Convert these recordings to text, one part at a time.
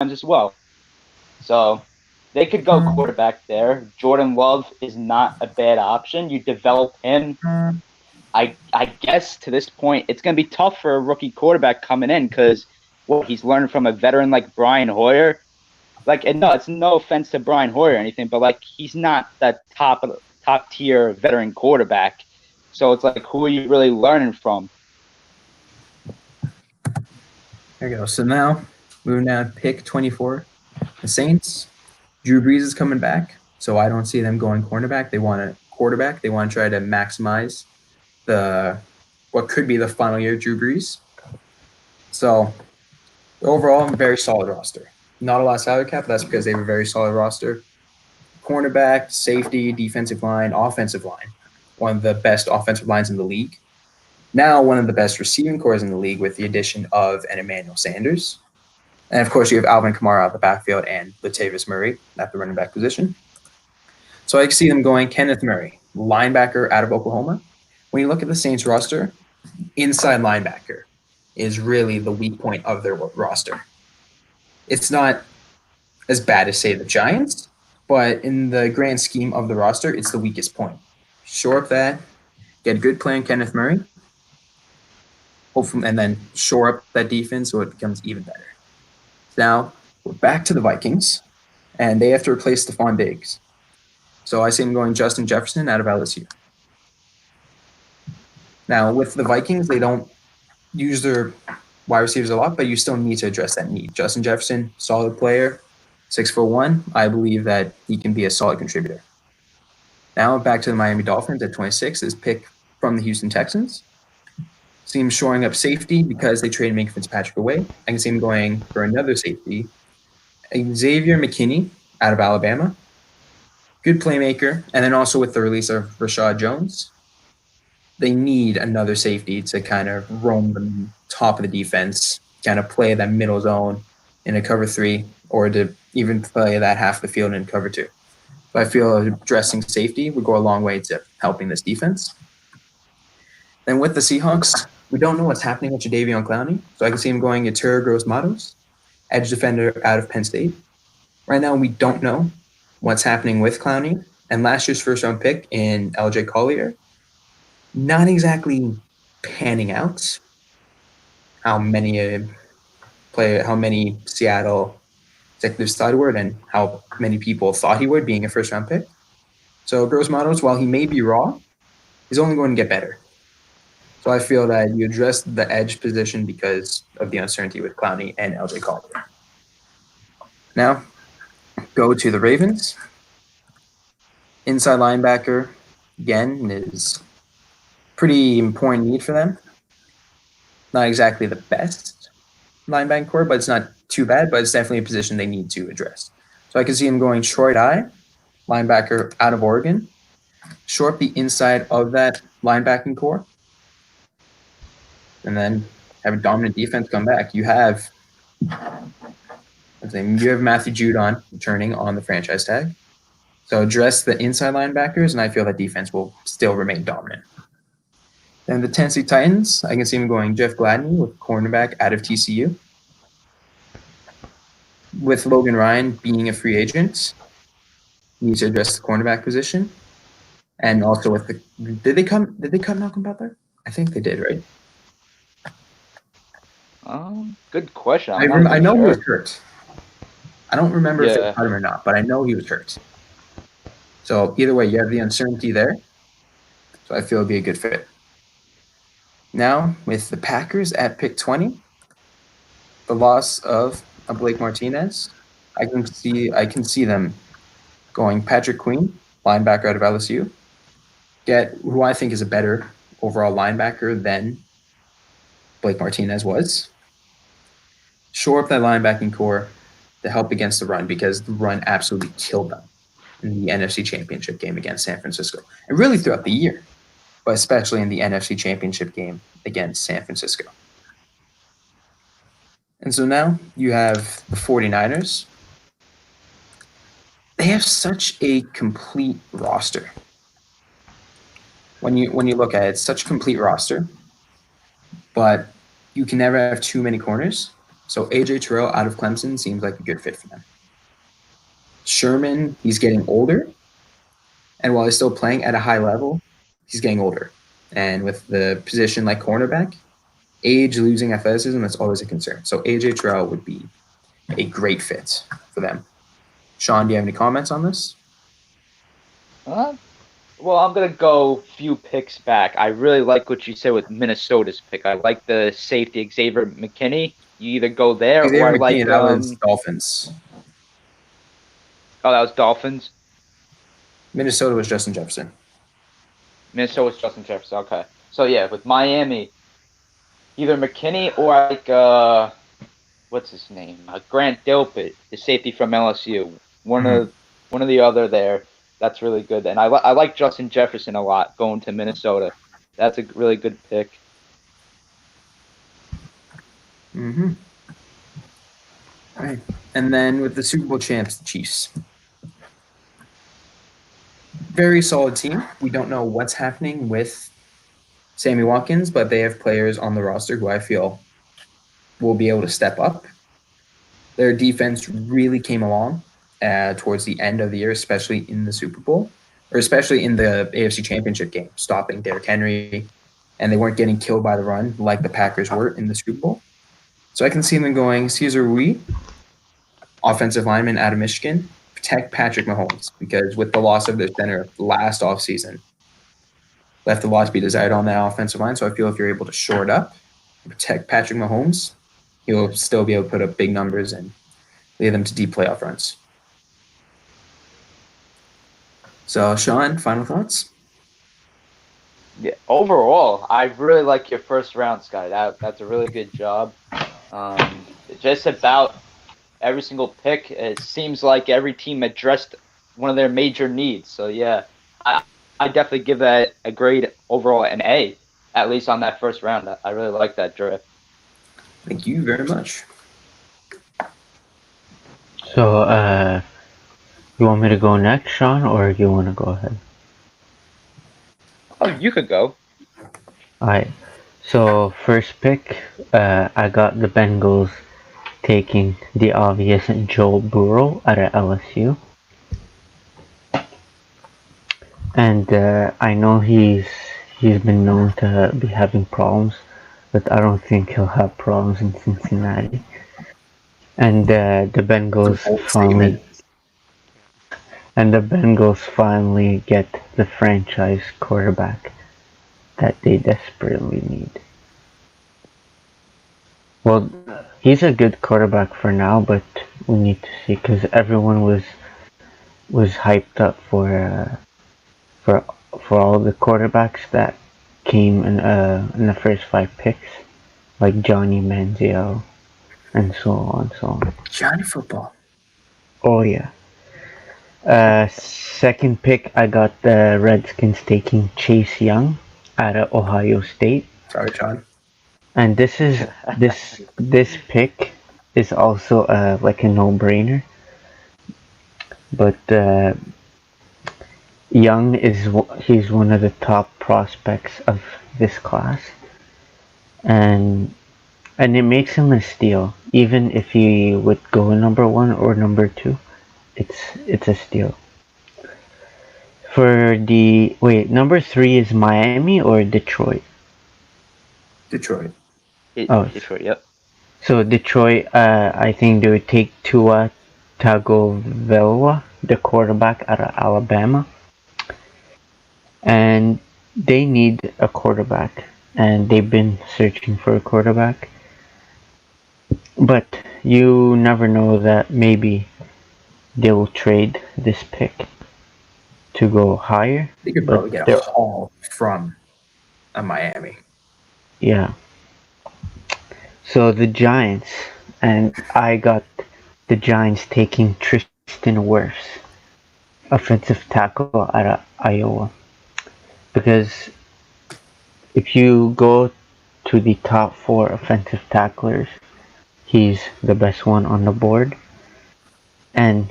as well. So they could go quarterback there. Jordan Love is not a bad option. You develop him. I guess to this point, it's going to be tough for a rookie quarterback coming in because he's learned from a veteran like Brian Hoyer. Like, and no, it's no offense to Brian Hoyer or anything, but like he's not that top tier veteran quarterback. So it's like, who are you really learning from? There you go. So now, moving down, pick 24. The Saints, Drew Brees is coming back, so I don't see them going cornerback. They want a quarterback. They want to try to maximize what could be the final year of Drew Brees. So overall, a very solid roster. Not a lot of salary cap. That's because they have a very solid roster. Cornerback, safety, defensive line, offensive line. One of the best offensive lines in the league. Now one of the best receiving corps in the league with the addition of an Emmanuel Sanders. And of course, you have Alvin Kamara out the backfield and Latavius Murray at the running back position. So I see them going Kenneth Murray, linebacker out of Oklahoma. When you look at the Saints roster, inside linebacker is really the weak point of their roster. It's not as bad as, say, the Giants, but in the grand scheme of the roster, it's the weakest point. Shore up that, get a good play on Kenneth Murray, hopefully, and then shore up that defense so it becomes even better. Now, we're back to the Vikings, and they have to replace Stephon Diggs. So I see them going Justin Jefferson out of LSU. Now, with the Vikings, they don't use their wide receivers a lot, but you still need to address that need. Justin Jefferson, solid player, 6'1". I believe that he can be a solid contributor. Now, back to the Miami Dolphins at 26 is pick from the Houston Texans. See him shoring up safety because they traded Minka Fitzpatrick away. I can see him going for another safety. Xavier McKinney out of Alabama. Good playmaker. And then also with the release of Rashad Jones, they need another safety to kind of roam the top of the defense, kind of play that middle zone in a cover 3, or to even play that half the field in cover 2. So I feel addressing safety would go a long way to helping this defense. Then with the Seahawks, we don't know what's happening with Jadeveon Clowney, so I can see him going Yetur Gross-Matos, edge defender out of Penn State. Right now, we don't know what's happening with Clowney, and last year's first-round pick in LJ Collier, not exactly panning out. How many Seattle executives thought he would, and how many people thought he would, being a first-round pick. So Gross-Matos, while he may be raw, is only going to get better. So I feel that you address the edge position because of the uncertainty with Clowney and LJ Collier. Now, go to the Ravens. Inside linebacker, again, is pretty important need for them. Not exactly the best linebacking core, but it's not too bad, but it's definitely a position they need to address. So I can see him going Troy Dye, linebacker out of Oregon. Shore up the inside of that linebacking core. And then have a dominant defense come back. You have Matthew Judon returning on the franchise tag. So address the inside linebackers, and I feel that defense will still remain dominant. Then the Tennessee Titans, I can see him going Jeff Gladney with cornerback out of TCU. With Logan Ryan being a free agent, he needs to address the cornerback position. And also with the did they cut Malcolm Butler? I think they did, right? Good question. I know he was hurt. I don't remember if they cut him or not, but I know he was hurt. So either way, you have the uncertainty there. So I feel it'd be a good fit. Now, with the Packers at pick 20, the loss of Blake Martinez, I can see them going Patrick Queen, linebacker out of LSU, get who I think is a better overall linebacker than Blake Martinez was. Shore up that linebacking core to help against the run because the run absolutely killed them in the NFC Championship game against San Francisco. And really throughout the year, but especially in the NFC Championship game against San Francisco. And so now you have the 49ers. They have such a complete roster. When you look at it, it's such a complete roster, but you can never have too many corners. So AJ Terrell out of Clemson seems like a good fit for them. Sherman, he's getting older. And while he's still playing at a high level, he's getting older. And with the position like cornerback, age, losing athleticism, that's always a concern. So AJ Terrell would be a great fit for them. Sean, do you have any comments on this? Well, I'm going to go few picks back. I really like what you said with Minnesota's pick. I like the safety Xavier McKinney. You either go there Xavier or I McKinney, like... that was Dolphins. Oh, that was Dolphins? Minnesota was Justin Jefferson. Minnesota was Justin Jefferson, okay. So, yeah, with Miami, either McKinney or like, what's his name? Grant Delpit, the safety from LSU. One of the other there. That's really good. And I like Justin Jefferson a lot going to Minnesota. That's a really good pick. Mm-hmm. All right. And then with the Super Bowl champs, the Chiefs. Very solid team. We don't know what's happening with Sammy Watkins, but they have players on the roster who I feel will be able to step up. Their defense really came along towards the end of the year, especially in the Super Bowl, or especially in the AFC Championship game, stopping Derrick Henry, and they weren't getting killed by the run like the Packers were in the Super Bowl. So I can see them going Cesar Ruiz, offensive lineman out of Michigan, protect Patrick Mahomes, because with the loss of their center last offseason, left a lot to be desired on that offensive line. So I feel if you're able to shore it up, protect Patrick Mahomes, he'll still be able to put up big numbers and lead them to deep playoff runs. So, Sean, final thoughts? Yeah, overall, I really like your first round, Sky. That's a really good job. Just about every single pick, it seems like every team addressed one of their major needs. So, yeah, I definitely give that a grade overall, an A, at least on that first round. I really like that draft. Thank you very much. So, you want me to go next, Sean, or you want to go ahead? Oh, you could go. Alright. So, first pick, I got the Bengals taking the obvious Joe Burrow out of LSU. And I know he's been known to be having problems, but I don't think he'll have problems in Cincinnati. And the Bengals finally get the franchise quarterback that they desperately need. Well, he's a good quarterback for now, but we need to see, because everyone was hyped up for all the quarterbacks that came in the first 5 picks, like Johnny Manziel, and so on. Johnny Football. Oh yeah. Second pick, I got the Redskins taking Chase Young out of Ohio State. Sorry, John. And this pick is also like a no-brainer. But Young he's one of the top prospects of this class, and it makes him a steal. Even if he would go number 1 or number 2, it's a steal. For number 3 is Miami or Detroit? Detroit. Detroit, yep. So Detroit, I think they would take Tua Tagovailoa, the quarterback out of Alabama. And they need a quarterback, and they've been searching for a quarterback. But you never know that maybe they will trade this pick to go higher. They could probably get a haul from Miami. Yeah. So the Giants, and I got the Giants taking Tristan Wirfs, offensive tackle out of Iowa. Because if you go to the top 4 offensive tacklers, he's the best one on the board. And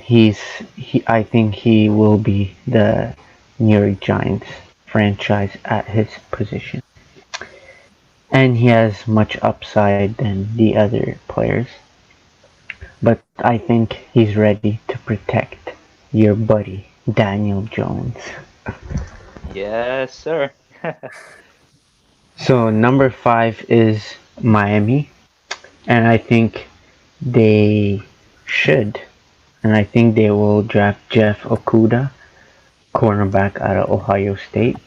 I think he will be the New York Giants franchise at his position. And he has much upside than the other players. but I think he's ready to protect your buddy, Daniel Jones. Yes, sir. So number 5 is Miami, and I think they should, and I think they will draft Jeff Okuda, cornerback out of Ohio State.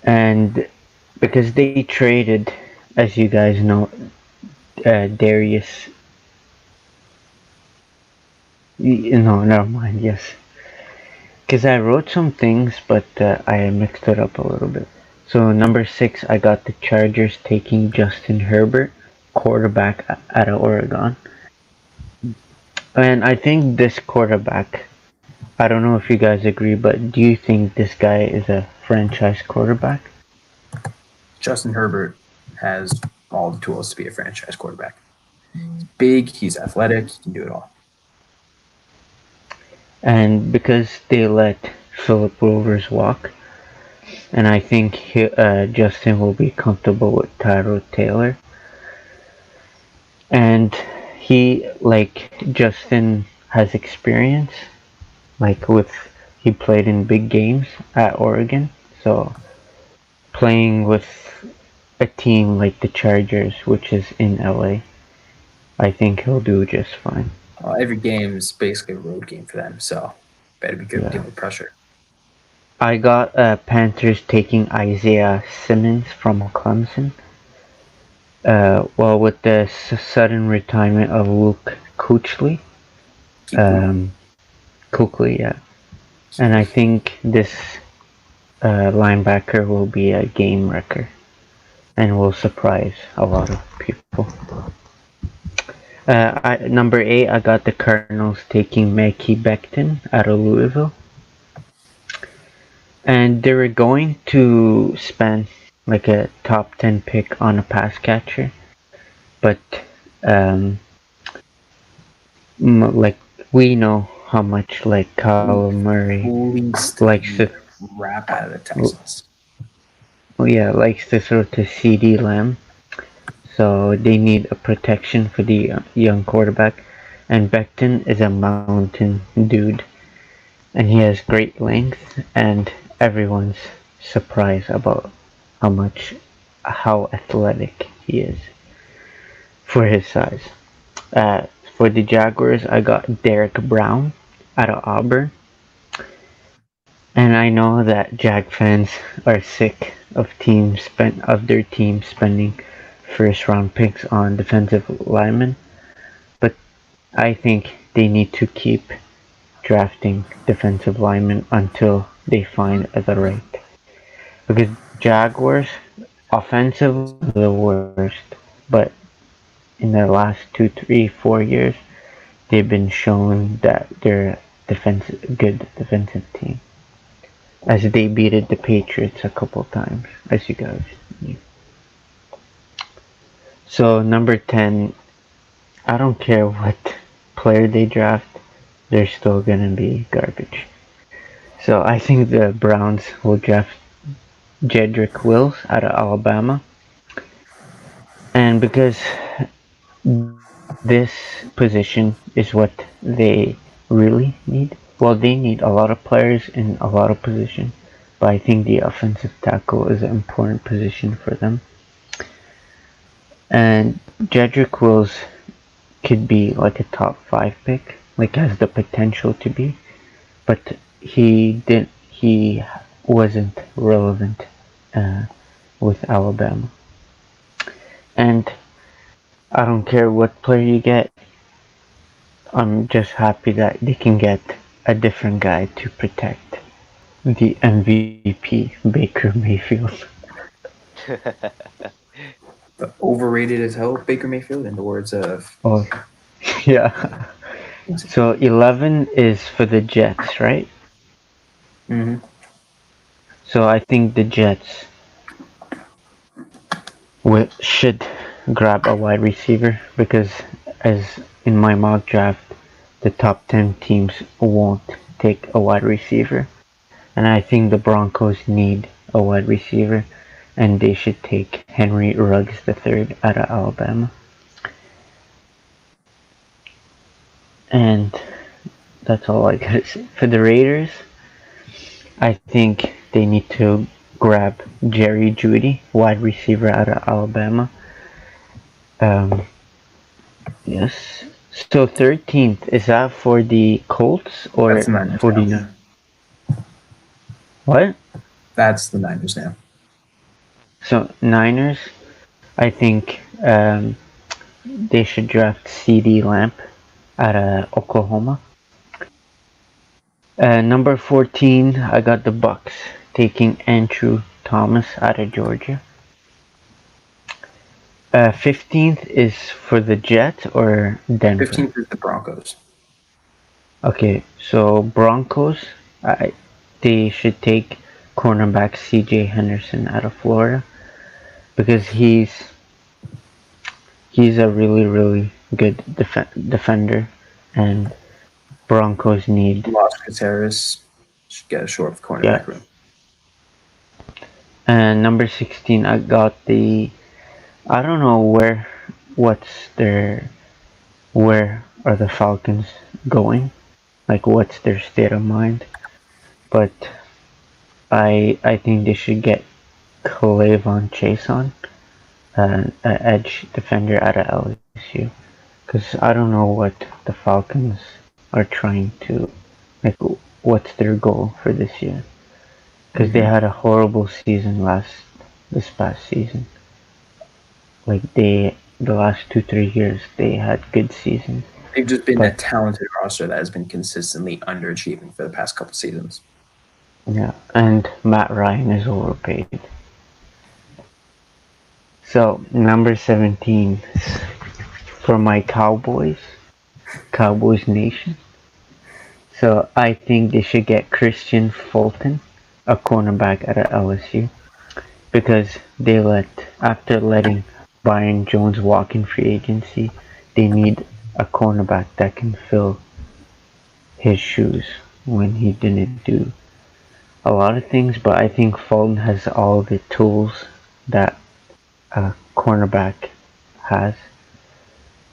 And because they traded, as you guys know, Darius. No, never mind. Yes, because I wrote some things, but I mixed it up a little bit. So number 6, I got the Chargers taking Justin Herbert, quarterback out of Oregon. And I think this quarterback, I don't know if you guys agree, but do you think this guy is a franchise quarterback? Justin Herbert has all the tools to be a franchise quarterback. He's big, he's athletic, he can do it all. And because they let Philip Rivers walk, and I think Justin will be comfortable with Tyrod Taylor. And Justin has experience, he played in big games at Oregon, so playing with a team like the Chargers, which is in LA, I think he'll do just fine. Every game is basically a road game for them, so better be good Yeah. dealing with pressure. I got Panthers taking Isaiah Simmons from Clemson. Well, with the sudden retirement of Luke Kuechly, Kuechly, yeah, and I think this linebacker will be a game wrecker and will surprise a lot of people. Number 8, I got the Cardinals taking Mackie Becton out of Louisville. And they were going to spend like a top 10 pick on a pass catcher. But, like, we know how much, like, Kyler Murray likes to rap out of the Texans. likes to throw to CD Lamb. So they need a protection for the young quarterback. And Becton is a mountain dude. And he has great length, and everyone's surprised about how athletic he is for his size. For the Jaguars, I got Derek Brown out of Auburn. And I know that Jag fans are sick of their team spending first round picks on defensive linemen, but I think they need to keep drafting defensive linemen until they find the right. Because Jaguars, offensively, the worst, but in the last 2, 3, 4 years, they've been shown that they're good defensive team. As they beat the Patriots a couple times, as you guys knew. So number 10, I don't care what player they draft, they're still gonna be garbage. So I think the Browns will draft Jedrick Wills out of Alabama. And because this position is what they really need, well, they need a lot of players in a lot of positions, but I think the offensive tackle is an important position for them. And Jedrick Wills could be like a top 5 pick, like has the potential to be, but he wasn't relevant with Alabama. And I don't care what player you get, I'm just happy that they can get a different guy to protect the MVP, Baker Mayfield. But overrated as hell, Baker Mayfield, in the words of... Oh, yeah. So 11 is for the Jets, right? Mm-hmm. So I think the Jets should grab a wide receiver, because as in my mock draft, the top 10 teams won't take a wide receiver. And I think the Broncos need a wide receiver, and they should take Henry Ruggs III out of Alabama. And that's all I gotta say. For the Raiders, I think they need to grab Jerry Jeudy, wide receiver out of Alabama. Um, yes. So 13th, is that for the Colts or That's the Niners now. 49? What? That's the Niners now. So Niners, I think they should draft CD Lamp out of Oklahoma. Number 14, I got the Bucks taking Andrew Thomas out of Georgia. 15th is for the Jets or Denver? 15th is the Broncos. Okay, so Broncos, they should take cornerback CJ Henderson out of Florida because he's a really good defender, and Broncos need Los Caceres should get a short of cornerback room. And number 16, I got I don't know where are the Falcons going? Like, what's their state of mind? But I think they should get Clavon Chason, an edge defender out of LSU, because I don't know what the Falcons are trying to, like, what's their goal for this year? Because they had a horrible season this past season. Like, the last 2-3 years they had good seasons. They've just been a talented roster that has been consistently underachieving for the past couple seasons. Yeah, and Matt Ryan is overpaid. So, number 17 for my Cowboys Nation. So, I think they should get Christian Fulton, a cornerback out of LSU, because after letting Byron Jones walk in free agency, they need a cornerback that can fill his shoes when he didn't do a lot of things, but I think Fulton has all the tools that a cornerback has.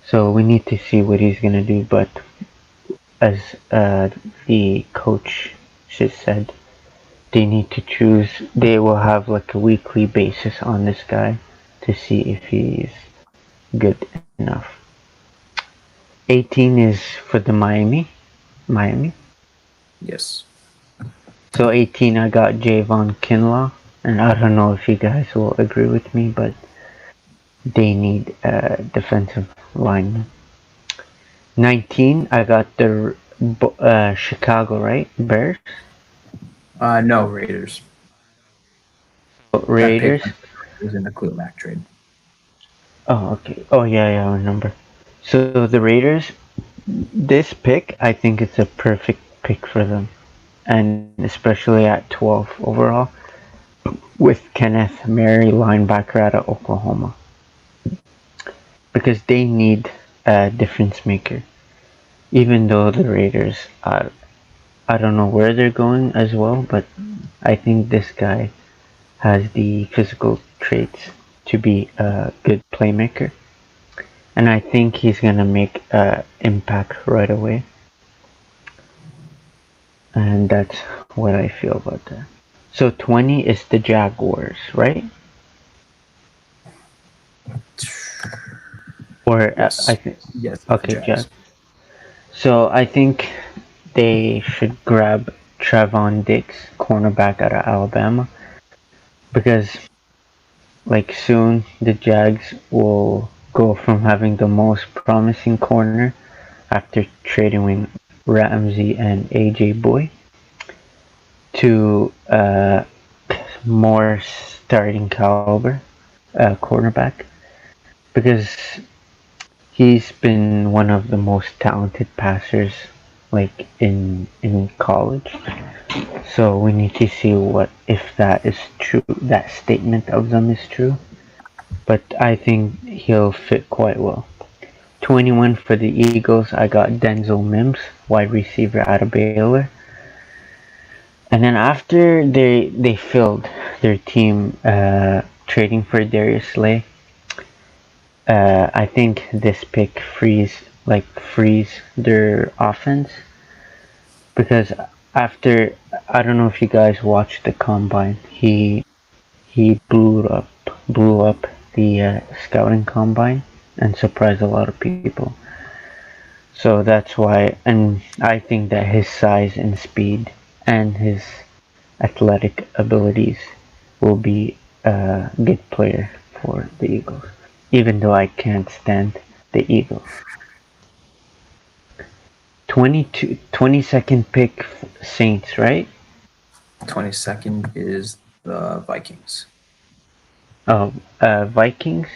So we need to see what he's going to do, but as the coach just said, they will have like a weekly basis on this guy to see if he's good enough. 18 is for the Miami. Yes. So 18, I got Javon Kinlaw, and I don't know if you guys will agree with me, but they need a defensive lineman. 19, I got the Chicago, right? Bears? No, Raiders. Raiders? Was in the Khalil Mack trade. Oh, okay. Oh, yeah, I remember. So the Raiders, this pick, I think it's a perfect pick for them. And especially at 12 overall, with Kenneth Murray, linebacker out of Oklahoma. Because they need a difference maker. Even though the Raiders are, I don't know where they're going as well, but I think this guy has the physical traits to be a good playmaker. And I think he's going to make an impact right away. And that's what I feel about that. So 20 is the Jaguars, right? Or yes. I think yes. Okay, Jags. So I think they should grab Trevon Diggs, cornerback out of Alabama, because like soon the Jags will go from having the most promising corner after trading with Ramsey and AJ Boy to more starting caliber cornerback, because he's been one of the most talented passers like in college. So we need to see if that is true, that statement of them is true. But I think he'll fit quite well. 21 for the Eagles, I got Denzel Mims, wide receiver out of Baylor. And then after they filled their team trading for Darius Slay, I think this pick frees like freeze their offense because after I don't know if you guys watched the combine, he blew up the scouting combine and surprised a lot of people. So that's why, and I think that his size and speed and his athletic abilities will be a good player for the Eagles, even though I can't stand the Eagles. 22nd pick Saints, right? 22nd is the Vikings. Oh, Vikings.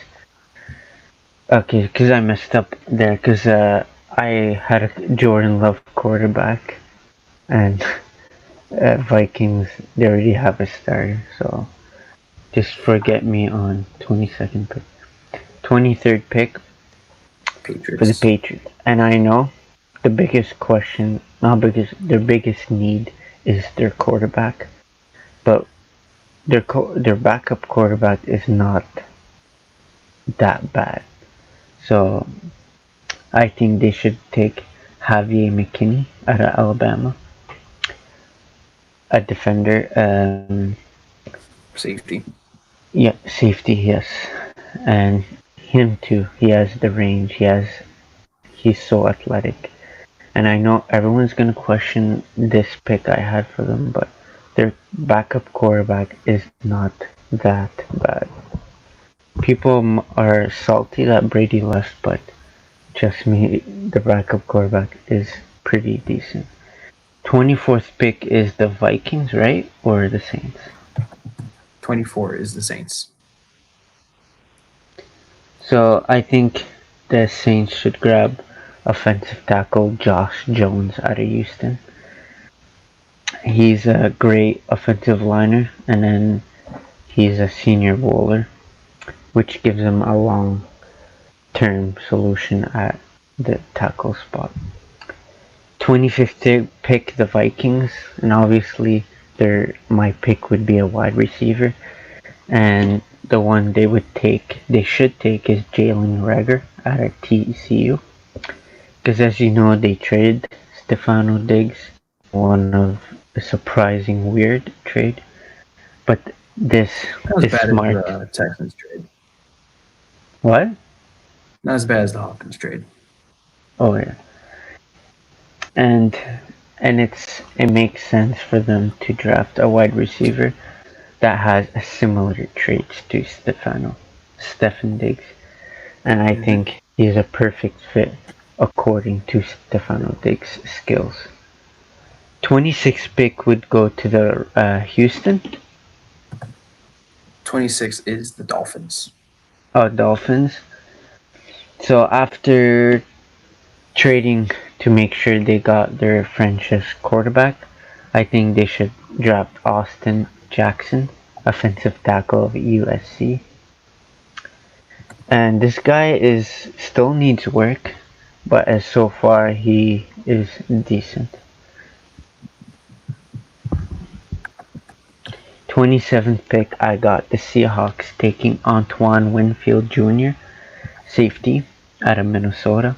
Okay, because I messed up there. Because I had a Jordan Love quarterback, and Vikings they already have a starter, so just forget me on 22nd pick. 23rd pick for the Patriots. Patriots, and I know the biggest question, not biggest, their biggest need is their quarterback, but their backup quarterback is not that bad. So I think they should take Javier McKinney out of Alabama, a defender. Safety. Yeah, safety, yes, and him too. He has the range. He's so athletic, and I know everyone's gonna question this pick I had for them, but their backup quarterback is not that bad. People are salty that Brady left, but trust me, the backup quarterback is pretty decent. 24th pick is the Vikings, right? Or the Saints? 24 is the Saints. So I think the Saints should grab offensive tackle Josh Jones out of Houston. He's a great offensive liner, and then he's a senior bowler, which gives him a long-term solution at the tackle spot. 25th pick, the Vikings, and obviously my pick would be a wide receiver, and the one they should take is Jalen Reagor out of TCU, because as you know, they traded Stefano Diggs, one of a surprising weird trade, but this Not as is bad smart. as the Texans trade. What? Not as bad as the Hopkins trade. Oh yeah, and it makes sense for them to draft a wide receiver that has a similar traits to Stefan Diggs, and I think he's a perfect fit according to Stefano Diggs' skills. 26th pick would go to the Houston. 26 is the Dolphins. Dolphins. So after trading to make sure they got their franchise quarterback, I think they should draft Austin Jackson, offensive tackle of USC. And this guy still needs work, but as so far he is decent. 27th pick, I got the Seahawks taking Antoine Winfield Jr., safety out of Minnesota.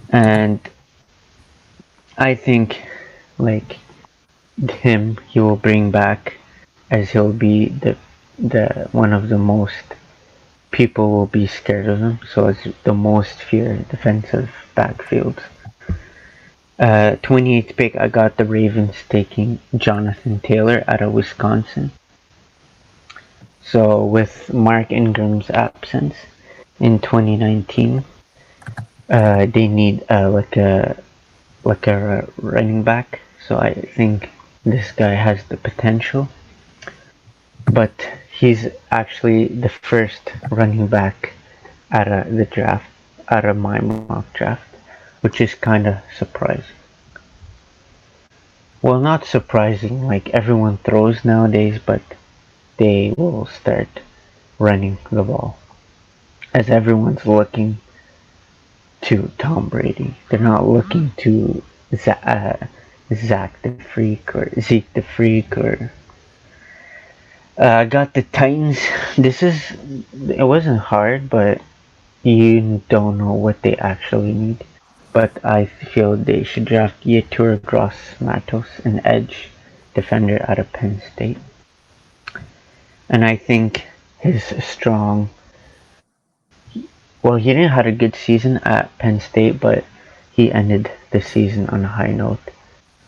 And I think, like him, he will bring back, as he'll be the one of the most people will be scared of him. So it's the most feared defensive backfield. 28th pick, I got the Ravens taking Jonathan Taylor out of Wisconsin. So with Mark Ingram's absence in 2019, they need like a running back. So I think this guy has the potential, but he's actually the first running back out of the draft, out of my mock draft, which is kind of surprising. Well, not surprising, like everyone throws nowadays, but they will start running the ball as everyone's looking to Tom Brady. They're not looking to Zach the Freak or Zeke the Freak or I got the Titans. It wasn't hard, but you don't know what they actually need. But I feel they should draft Yetur Gross Matos, an edge defender out of Penn State. And I think his strong. Well, he didn't have a good season at Penn State, but he ended the season on a high note,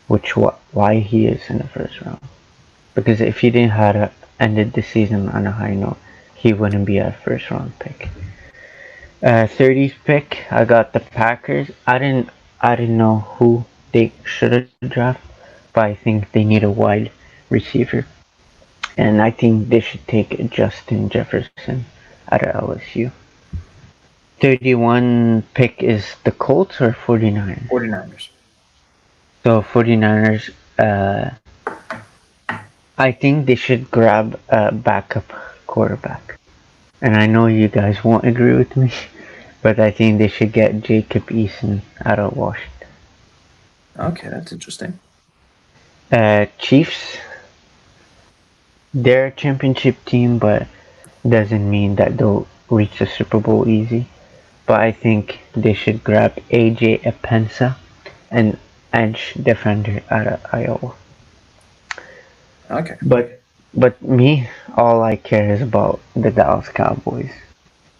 which why he is in the first round. Because if he didn't have ended the season on a high note, he wouldn't be a first round pick. 30th pick, I got the Packers. I didn't know who they should have drafted, but I think they need a wide receiver, and I think they should take Justin Jefferson out of LSU. 31 pick is the Colts or 49ers? 49ers. So 49ers, I think they should grab a backup quarterback. And I know you guys won't agree with me, but I think they should get Jacob Eason out of Washington. Okay, that's interesting. Chiefs, they're a championship team, but doesn't mean that they'll reach the Super Bowl easy. But I think they should grab AJ Epensa, an edge defender out of Iowa. Okay. But me, all I care is about the Dallas Cowboys,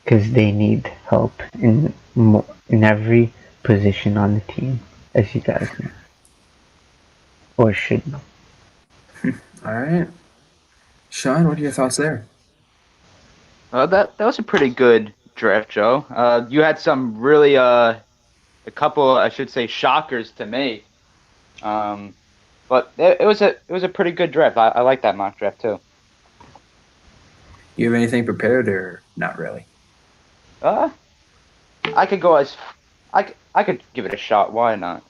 because they need help in every position on the team, as you guys know, or should know. All right. Sean, what are your thoughts there? That was a pretty good draft, Joe. You had some really a couple, I should say, shockers to me. But it was a pretty good draft. I like that mock draft too. You have anything prepared or not really? I could go as I could give it a shot. Why not?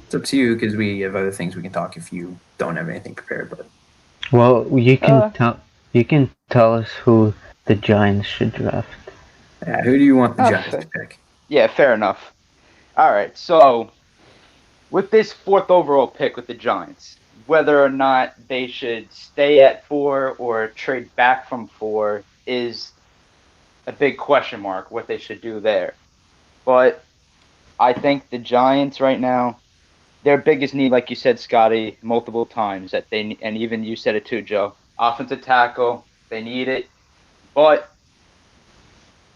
It's up to you because we have other things we can talk if you don't have anything prepared. But Well, you can tell us who the Giants should draft. yeah, who do you want the Giants to pick? Yeah, fair enough. All right, so with this 4th overall pick with the Giants, whether or not they should stay at 4 or trade back from 4 is a big question mark, what they should do there. But I think the Giants right now, their biggest need, like you said, Scotty, multiple times, and even you said it too, Joe, offensive tackle, they need it. But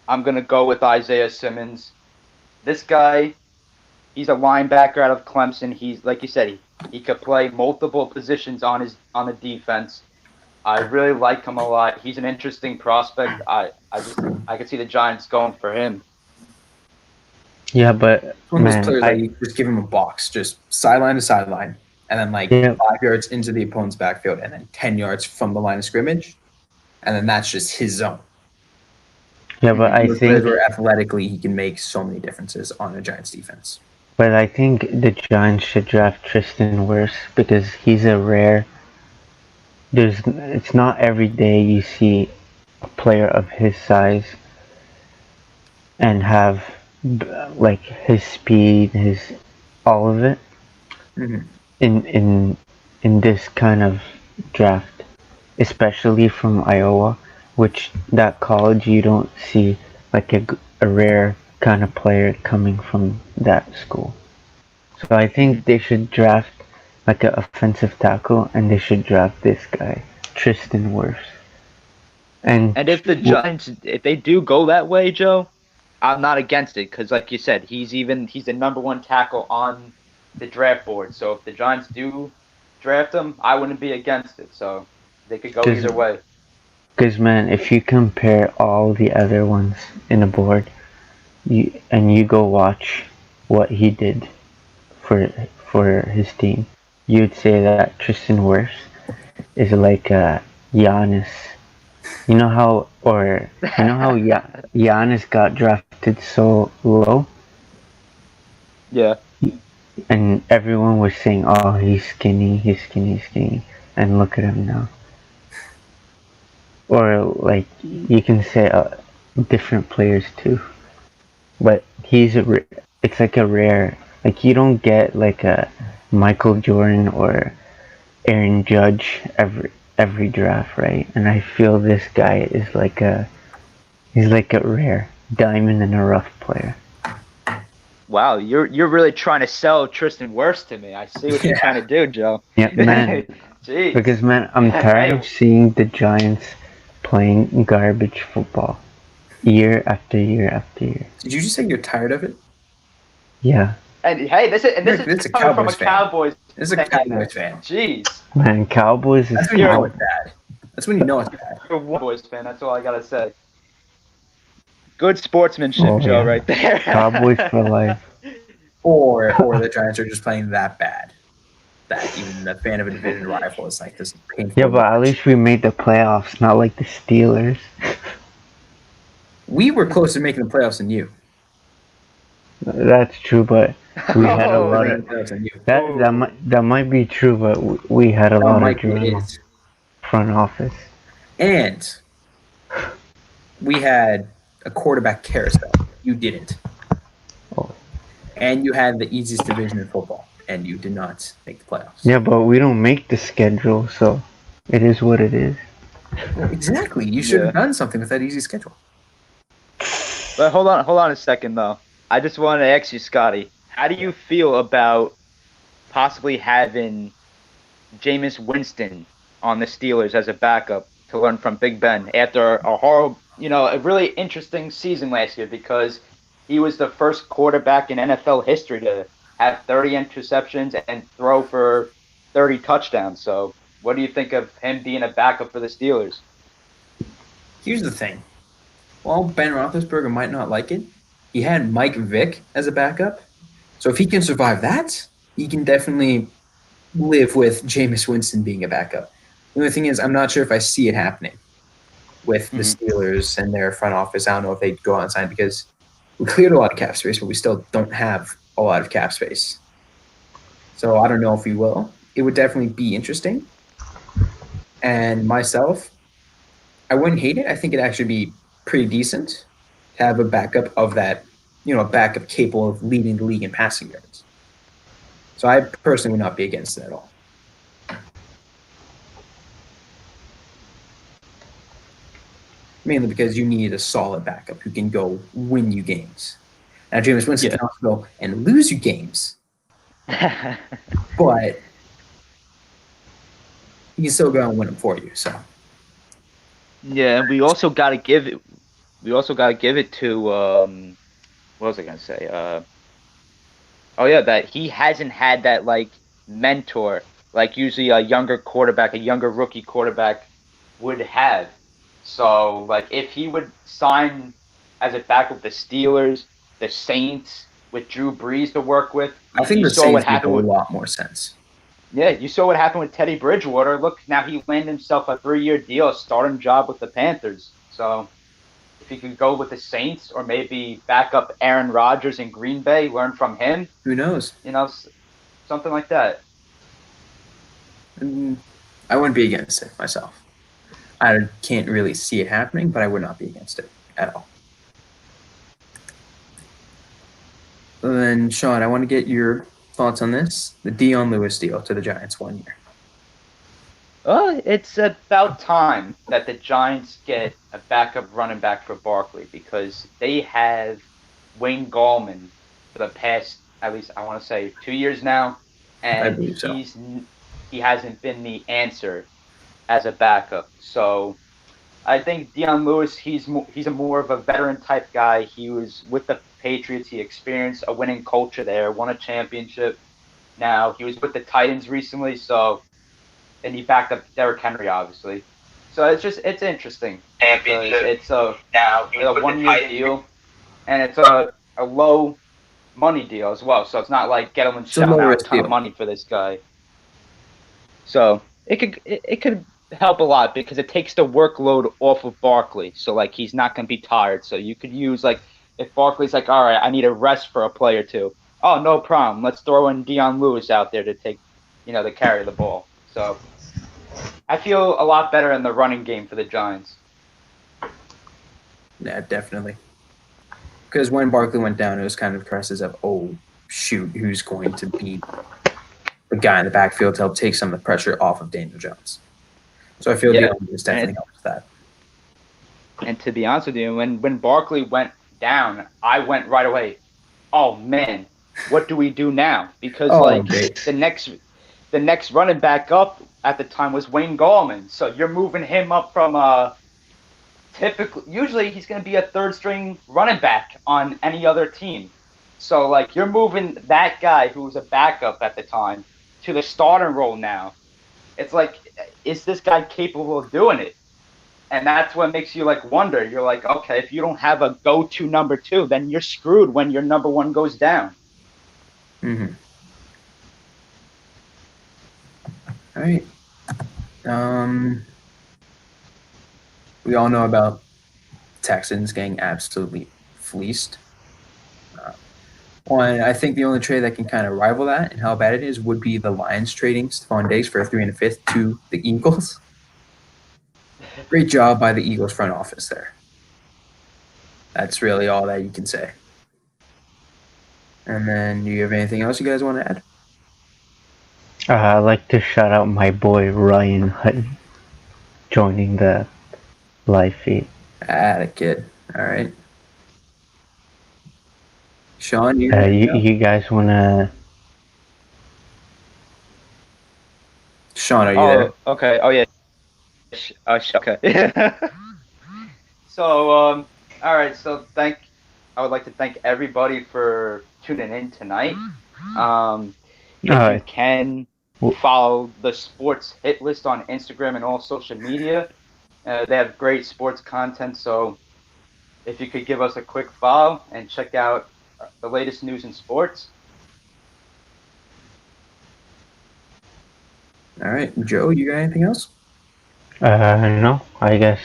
I'm going to go with Isaiah Simmons. This guy, he's a linebacker out of Clemson. He's, like you said, he could play multiple positions on the defense. I really like him a lot. He's an interesting prospect. I could see the Giants going for him. Yeah, but One of those players that you just give him a box, just sideline to sideline, and then 5 yards into the opponent's backfield, and then 10 yards from the line of scrimmage, and then that's just his zone. Yeah, but I think where athletically he can make so many differences on the Giants defense. But I think the Giants should draft Tristan Wirfs because he's a rare. It's not every day you see a player of his size and have like his speed, all of it in this kind of draft, especially from Iowa, which that college you don't see like a rare kind of player coming from that school. So I think they should draft like an offensive tackle, and they should draft this guy, Tristan Wirfs. And if the Giants, if they do go that way, Joe, I'm not against it because, like you said, he's the #1 tackle on the draft board. So if the Giants do draft him, I wouldn't be against it. So they could go either way. Because man, if you compare all the other ones in the board, you go watch what he did for his team, you'd say that Tristan Wirfs is like a Giannis. You know how Giannis got drafted so low? Yeah. And everyone was saying, "Oh, he's skinny," and look at him now. Or like you can say different players too, but it's like a rare. Like you don't get like a Michael Jordan or Aaron Judge every draft, right? And I feel this guy is he's like a rare. diamond in the rough player. Wow, you're really trying to sell Tristan Wirfs to me. I see what you're trying to do, Joe. Yeah, man. Jeez. Because, man, I'm tired of seeing the Giants playing garbage football year after year after year. Did you just say you're tired of it? Yeah. And hey, this This is a coming from a Cowboys fan. Cowboys. This is a Cowboys fan. Jeez. Man, Cowboys is That's when you know out. it's bad. That's when you know it's bad. You're a Cowboys fan. That's all I gotta say. Good sportsmanship, Oh, Joe, yeah. right there. Cowboys for life. Or the Giants are just playing that bad that even the fan of a division rival is like, this is painful. Yeah, but at least we made the playoffs, not like the Steelers. We were closer to making the playoffs than you. That's true, but we had a Oh, lot Making of the playoffs than you. that might be true, but we had a lot of Mike drama is. front office. And we had a quarterback carousel. You didn't. Oh. And you had the easiest division in football, and you did not make the playoffs. Yeah, but we don't make the schedule, so it is what it is. Well, exactly. You should have done something with that easy schedule. But hold on a second though. I just wanted to ask you, Scotty, how do you feel about possibly having Jameis Winston on the Steelers as a backup to learn from Big Ben after a horrible, a really interesting season last year because he was the first quarterback in NFL history to have 30 interceptions and throw for 30 touchdowns. So what do you think of him being a backup for the Steelers? Here's the thing. While Ben Roethlisberger might not like it, he had Mike Vick as a backup. So if he can survive that, he can definitely live with Jameis Winston being a backup. The only thing is, I'm not sure if I see it happening with the Steelers and their front office. I don't know if they'd go outside because we cleared a lot of cap space, but we still don't have a lot of cap space. So I don't know if we will. It would definitely be interesting. And myself, I wouldn't hate it. I think it'd actually be pretty decent to have a backup of that, a backup capable of leading the league in passing yards. So I personally would not be against it at all. Mainly because you need a solid backup who can go win you games. Now, Jameis Winston can also go and lose you games, but he can still go and win them for you. So, yeah, and we also got to give it. We also got to give it to. What was I gonna say? That he hasn't had that like mentor like usually a younger rookie quarterback would have. So, like, if he would sign as a backup the Steelers, the Saints, with Drew Brees to work with, I think the Saints make a lot more sense. Yeah, you saw what happened with Teddy Bridgewater. Look, now he landed himself a 3-year deal, a starting job with the Panthers. So, if he could go with the Saints or maybe back up Aaron Rodgers in Green Bay, learn from him. Who knows? Something like that. I wouldn't be against it myself. I can't really see it happening, but I would not be against it at all. And then, Sean, I want to get your thoughts on this. The Dion Lewis deal to the Giants 1 year. It's about time that the Giants get a backup running back for Barkley because they have Wayne Gallman for the past, at least I want to say, 2 years now, and he hasn't been the answer as a backup. So I think Dion Lewis, he's a more of a veteran type guy. He was with the Patriots. He experienced a winning culture there, won a championship. Now he was with the Titans recently, and he backed up Derrick Henry, obviously. So it's interesting. It's a 1-year deal, and it's a low money deal as well. So it's not like Gettleman shelling out a ton of money for this guy. So it could help a lot because it takes the workload off of Barkley. So like he's not going to be tired. So you could use like if Barkley's like, all right, I need a rest for a play or two. Oh, no problem. Let's throw in Dion Lewis out there to take, to carry the ball. So I feel a lot better in the running game for the Giants. Yeah, definitely. Because when Barkley went down, it was kind of crisis of, oh, shoot, who's going to be the guy in the backfield to help take some of the pressure off of Daniel Jones. So I feel Dion Lewis definitely helps that. And to be honest with you, when Barkley went down, I went right away, oh man, what do we do now? Because great. the next running back up at the time was Wayne Gallman. So you're moving him up from usually he's going to be a third string running back on any other team. So you're moving that guy who was a backup at the time to the starting role now. It's is this guy capable of doing it? And that's what makes you wonder. You're okay, if you don't have a go-to number 2, then you're screwed when your number 1 goes down. Mm-hmm. All right. We all know about Texans getting absolutely fleeced. I think the only trade that can kind of rival that and how bad it is would be the Lions trading Stephon Diggs for a 3 and a 5th to the Eagles. Great job by the Eagles front office there. That's really all that you can say. And then, do you have anything else you guys want to add? I'd like to shout out my boy Ryan Hutton joining the live feed. A kid. All right. Sean, you guys want to... Sean, are you there? Okay. Oh, yeah. Okay. So, all right. So, I would like to thank everybody for tuning in tonight. If you can follow the Sports Hit List on Instagram and all social media. They have great sports content. So, if you could give us a quick follow and check out the latest news in sports. All right, Joe, you got anything else? No, I guess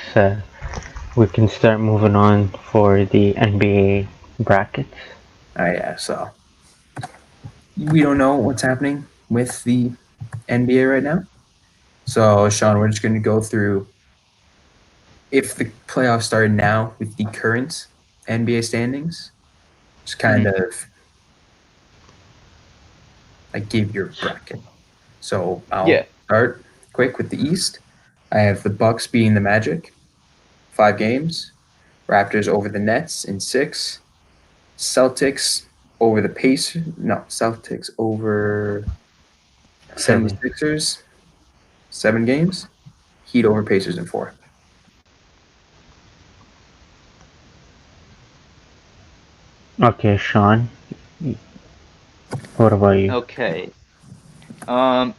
we can start moving on for the NBA brackets. Oh yeah, so we don't know what's happening with the NBA right now. So Sean, we're just going to go through if the playoffs started now with the current NBA standings. Just kind of give your bracket. So I'll start quick with the East. I have the Bucks beating the Magic, 5 games. Raptors over the Nets in 6. Celtics over the Pacers. No, Celtics over 76ers, 7 games. Heat over Pacers in 4. Okay, Sean. What about you? Okay.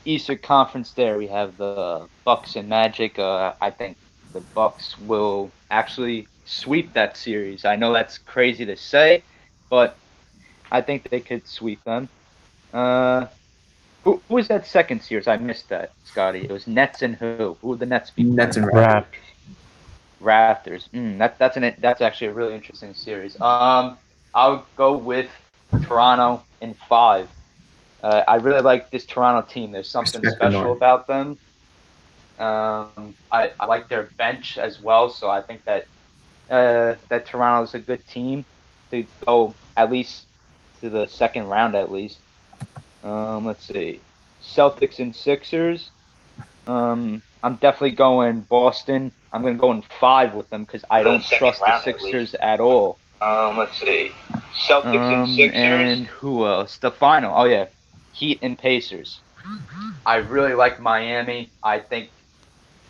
Eastern Conference there, we have the Bucks and Magic. I think the Bucks will actually sweep that series. I know that's crazy to say, but I think they could sweep them. Who was that second series? I missed that, Scotty. It was Nets and who? Who would the Nets be? Nets and Raptors. Raptors. That's actually a really interesting series. I would go with Toronto in 5. I really like this Toronto team. There's something special about them. I like their bench as well, so I think that Toronto is a good team to go at least to the second round at least. Let's see. Celtics and Sixers. I'm definitely going Boston. I'm going to go in 5 with them because I don't trust the Sixers at all. Let's see. Celtics and Sixers. And who else? The final. Oh, yeah. Heat and Pacers. I really like Miami. I think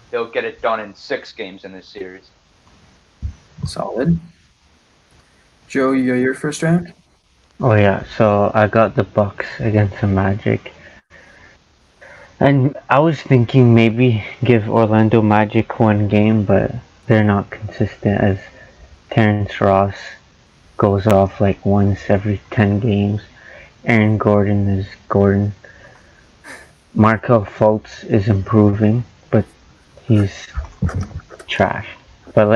they'll get it done in 6 games in this series. Solid. Joe, you got your first round? Oh yeah, so I got the Bucks against the Magic. And I was thinking maybe give Orlando Magic 1 game, but they're not consistent as Terrence Ross goes off once every 10 games. Aaron Gordon is Gordon. Markelle Fultz is improving, but he's trash. But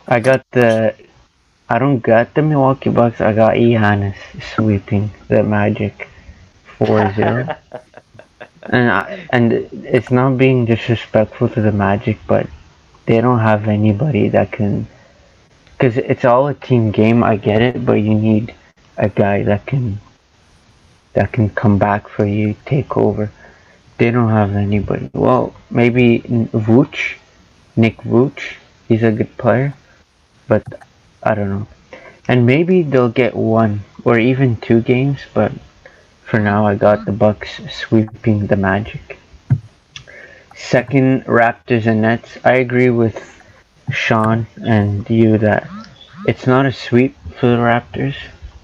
I don't got the Milwaukee Bucks. I got Giannis sweeping the Magic 4-0. and it's not being disrespectful to the Magic, but they don't have anybody that can. Because it's all a team game. I get it, but you need a guy that can come back for you, take over. They don't have anybody. Well, maybe Nick Vooch. He's a good player, but I don't know. And maybe they'll get one or even 2 games, but for now I got the Bucks sweeping the Magic. Second, Raptors and Nets. I agree with Sean and you that it's not a sweep for the Raptors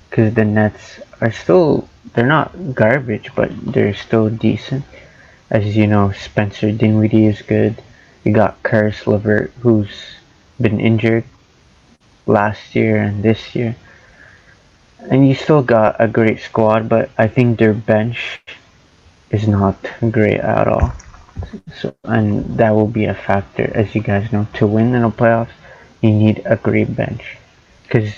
because the Nets are still, they're not garbage, but they're still decent. As you know, Spencer Dinwiddie is good. You got Karis LeVert, who's been injured last year and this year. And you still got a great squad, but I think their bench is not great at all. So, and that will be a factor, as you guys know, to win in the playoffs. You need a great bench, because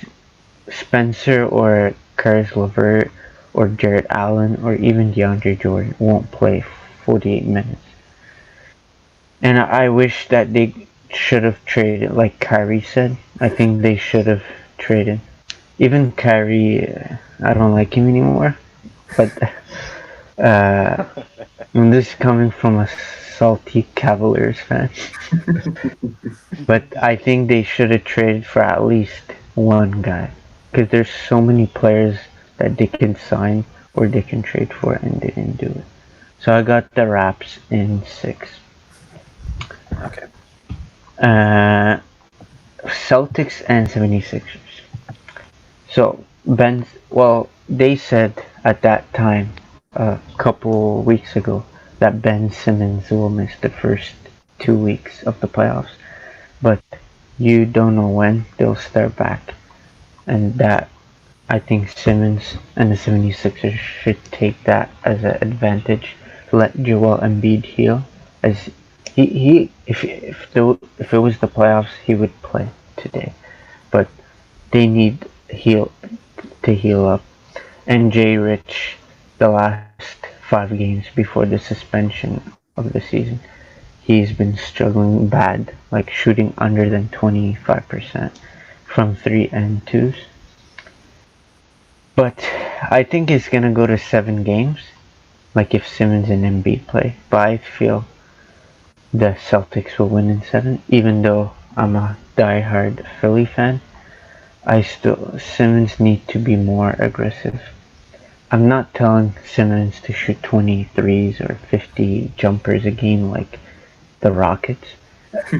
Spencer or Karis LeVert or Jared Allen or even DeAndre Jordan won't play 48 minutes. And I wish that they should have traded, like Kyrie said. I think they should have traded. Even Kyrie, I don't like him anymore. But uh, this is coming from a salty Cavaliers fan. But I think they should have traded for at least one guy. Because there's so many players that they can sign or they can trade for and they didn't do it. So I got the Raps in 6. Okay. Uh, Celtics and 76ers. So they said at that time, a couple weeks ago, that Ben Simmons will miss the first 2 weeks of the playoffs. But you don't know when they'll start back. And that, I think Simmons and the 76ers should take that as an advantage. Let Joel Embiid heal. As if it was the playoffs, he would play today. But they need to heal up. And Jay Rich, the last 5 games before the suspension of the season, he's been struggling bad, like shooting under than 25% from 3 and 2s. But I think it's gonna go to 7 games, like if Simmons and Embiid play. But I feel the Celtics will win in 7, even though I'm a diehard Philly fan. Simmons need to be more aggressive. I'm not telling Simmons to shoot 23s or 50 jumpers a game like the Rockets,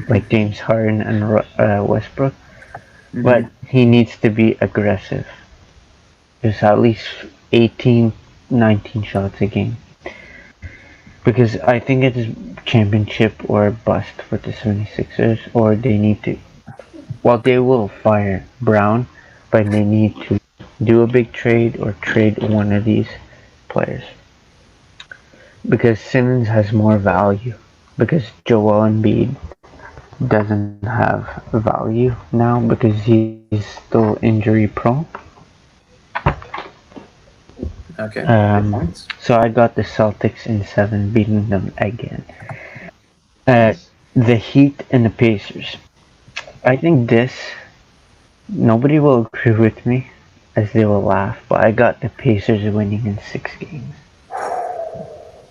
like James Harden and Westbrook, but he needs to be aggressive. There's at least 18, 19 shots a game. Because I think it's championship or bust for the 76ers, or they need to. Well, they will fire Brown, but they need to do a big trade or trade one of these players. Because Simmons has more value. Because Joel Embiid doesn't have value now because he's still injury prone. Okay. So I got the Celtics in 7, beating them again. The Heat and the Pacers. I think nobody will agree with me, as they will laugh, but I got the Pacers winning in 6 games.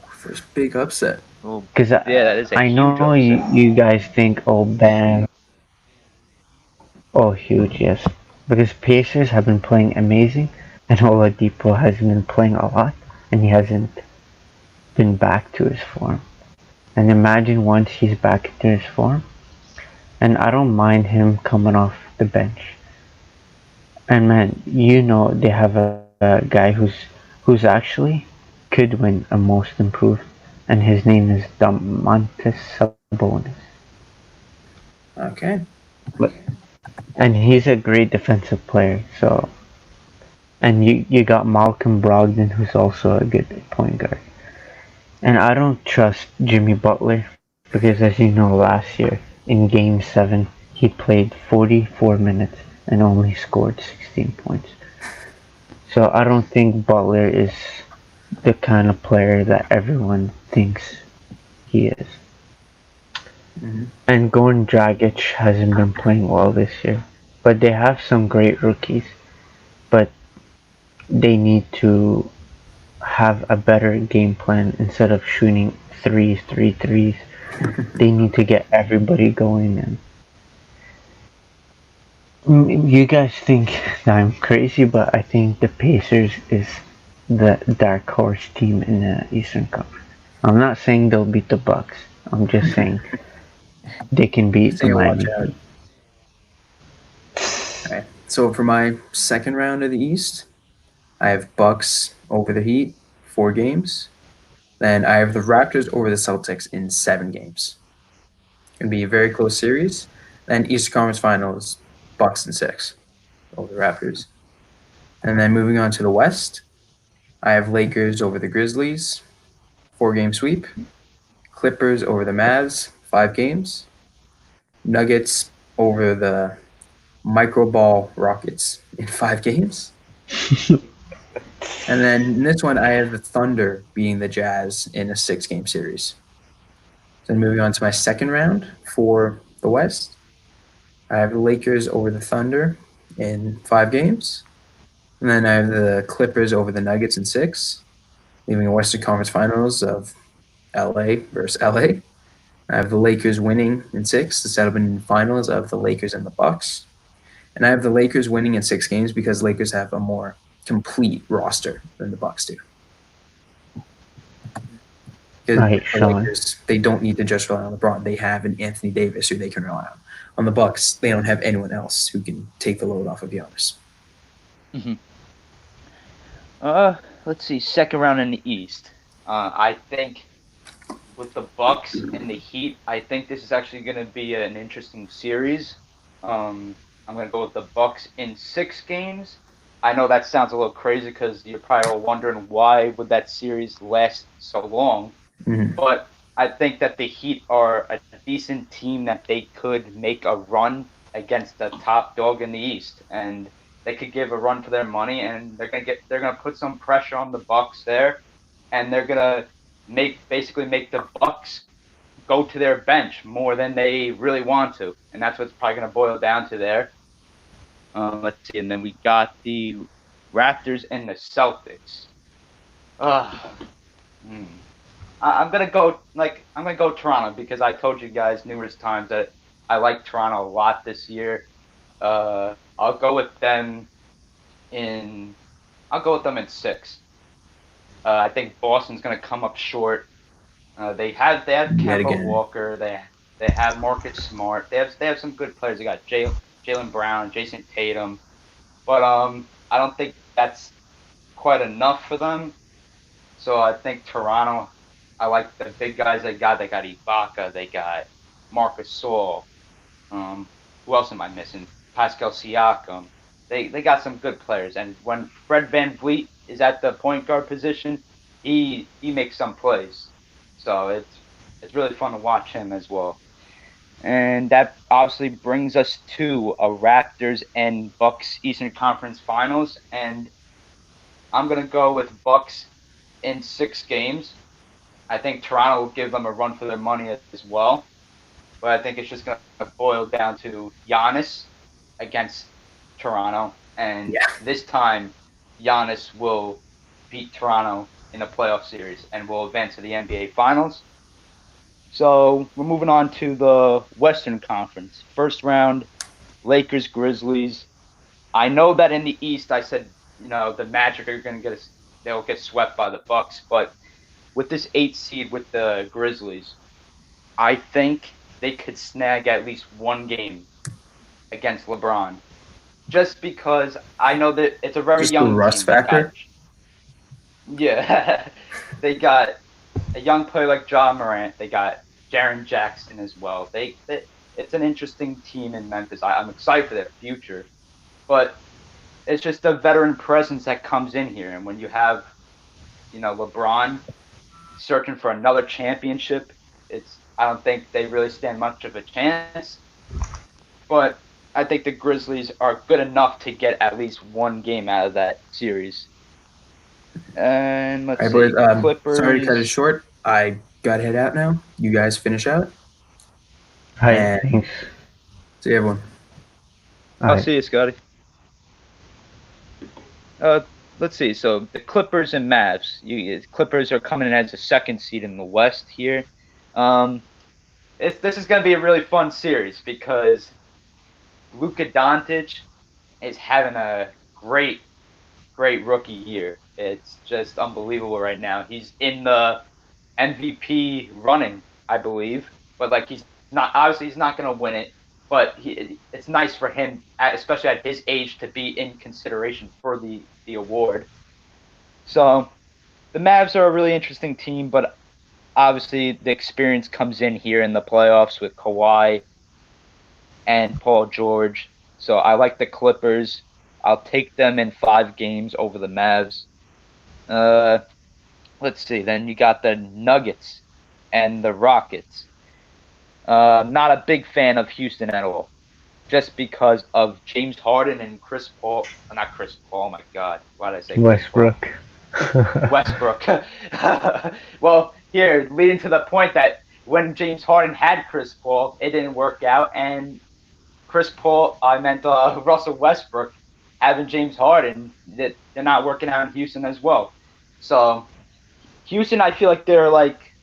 First big upset. Because I know you guys think, oh, Bam. Oh, huge, yes. Because Pacers have been playing amazing, and Oladipo has been playing a lot, and he hasn't been back to his form. And imagine once he's back to his form, and I don't mind him coming off the bench. And man, you know they have a guy who's actually could win a most improved, and his name is Domantas Sabonis. Okay. And he's a great defensive player. So, and you got Malcolm Brogdon, who's also a good point guard. And I don't trust Jimmy Butler because, as you know, last year in Game 7 he played 44 minutes and only scored 16 points. So I don't think Butler is the kind of player that everyone thinks he is. And Goran Dragic hasn't been playing well this year. But they have some great rookies. But they need to have a better game plan instead of shooting threes. They need to get everybody going in. You guys think that I'm crazy, but I think the Pacers is the dark horse team in the Eastern Conference. I'm not saying they'll beat the Bucks. I'm just saying they can beat the Saying watch Miami out. Heat. All right. So for my second round of the East, I have Bucks over the Heat, 4 games. Then I have the Raptors over the Celtics in 7 games. Gonna be a very close series. Then Eastern Conference Finals, Bucks in 6 over the Raptors. And then moving on to the West, I have Lakers over the Grizzlies, 4 game sweep. Clippers over the Mavs, 5 games. Nuggets over the Microball Rockets in 5 games. And then in this one, I have the Thunder beating the Jazz in a 6 game series. Then moving on to my second round for the West, I have the Lakers over the Thunder in 5 games. And then I have the Clippers over the Nuggets in 6, leaving a Western Conference Finals of LA versus LA. I have the Lakers winning in 6 to set up in finals of the Lakers and the Bucks. And I have the Lakers winning in 6 games because Lakers have a more complete roster than the Bucks do. Because Right, the Sean. Lakers, they don't need to just rely on LeBron. They have an Anthony Davis who they can rely on. On the Bucks, they don't have anyone else who can take the load off of Giannis. Let's see. Second round in the East. I think with the Bucks and the Heat, I think this is actually going to be an interesting series. I'm going to go with the Bucks in 6 games. I know that sounds a little crazy because you're probably all wondering why would that series last so long. Mhm. But I think that the Heat are a decent team that they could make a run against the top dog in the East, and they could give a run for their money, and they're gonna put some pressure on the Bucks there, and they're gonna basically make the Bucks go to their bench more than they really want to, and that's what's probably gonna boil down to there. Let's see, and then we got the Raptors and the Celtics. Uh, hmm. I'm gonna go Toronto because I told you guys numerous times that I like Toronto a lot this year. I'll go with them in I'll go with them in 6. I think Boston's gonna come up short. They have Yet Kemba again. Walker. They have Marcus Smart. They have some good players. They got Jalen Brown, Jason Tatum, but I don't think that's quite enough for them. So I think Toronto. I like the big guys they got. They got Ibaka. They got Marcus Saul. Um, who else am I missing? Pascal Siakam. They got some good players. And when Fred VanVleet is at the point guard position, he makes some plays. So it's really fun to watch him as well. And that obviously brings us to a Raptors and Bucks Eastern Conference Finals. And I'm gonna go with Bucks in 6 games. I think Toronto will give them a run for their money as well. But I think it's just going to boil down to Giannis against Toronto. And Yeah. this time, Giannis will beat Toronto in a playoff series and will advance to the NBA Finals. So we're moving on to the Western Conference. First round, Lakers, Grizzlies. I know that in the East, I said, the Magic are going to they'll get swept by the Bucks. But with this 8 seed with the Grizzlies, I think they could snag at least one game against LeBron. Just because I know that it's a very Just the young rust team. factor. Yeah, they got a young player like John Morant. They got Jaren Jackson as well. It's an interesting team in Memphis. I'm excited for their future, but it's just a veteran presence that comes in here. And when you have, LeBron searching for another championship, I don't think they really stand much of a chance. But I think the Grizzlies are good enough to get at least one game out of that series. And All let's right, see, boys. Sorry to cut it Clippers. short. I got to head out now. You guys finish out. Alright, And thanks. see everyone. I'll Alright. see you, Scotty. Let's see. So the Clippers and Mavs. Clippers are coming in as a second seed in the West here. This is going to be a really fun series because Luka Doncic is having a great rookie year. It's just unbelievable right now. He's in the MVP running, I believe, but like he's not going to win it. But it's nice for him, especially at his age, to be in consideration for the award. So the Mavs are a really interesting team, but obviously the experience comes in here in the playoffs with Kawhi and Paul George. So I like the Clippers. I'll take them in 5 games over the Mavs. Let's see. Then you got the Nuggets and the Rockets. Not a big fan of Houston at all, just because of James Harden and Chris Paul. Not Chris Paul. Oh my God, why did I say Westbrook? Westbrook. Well, here leading to the point that when James Harden had Chris Paul, it didn't work out, and Russell Westbrook having James Harden, that they're not working out in Houston as well. So Houston, I feel like they're like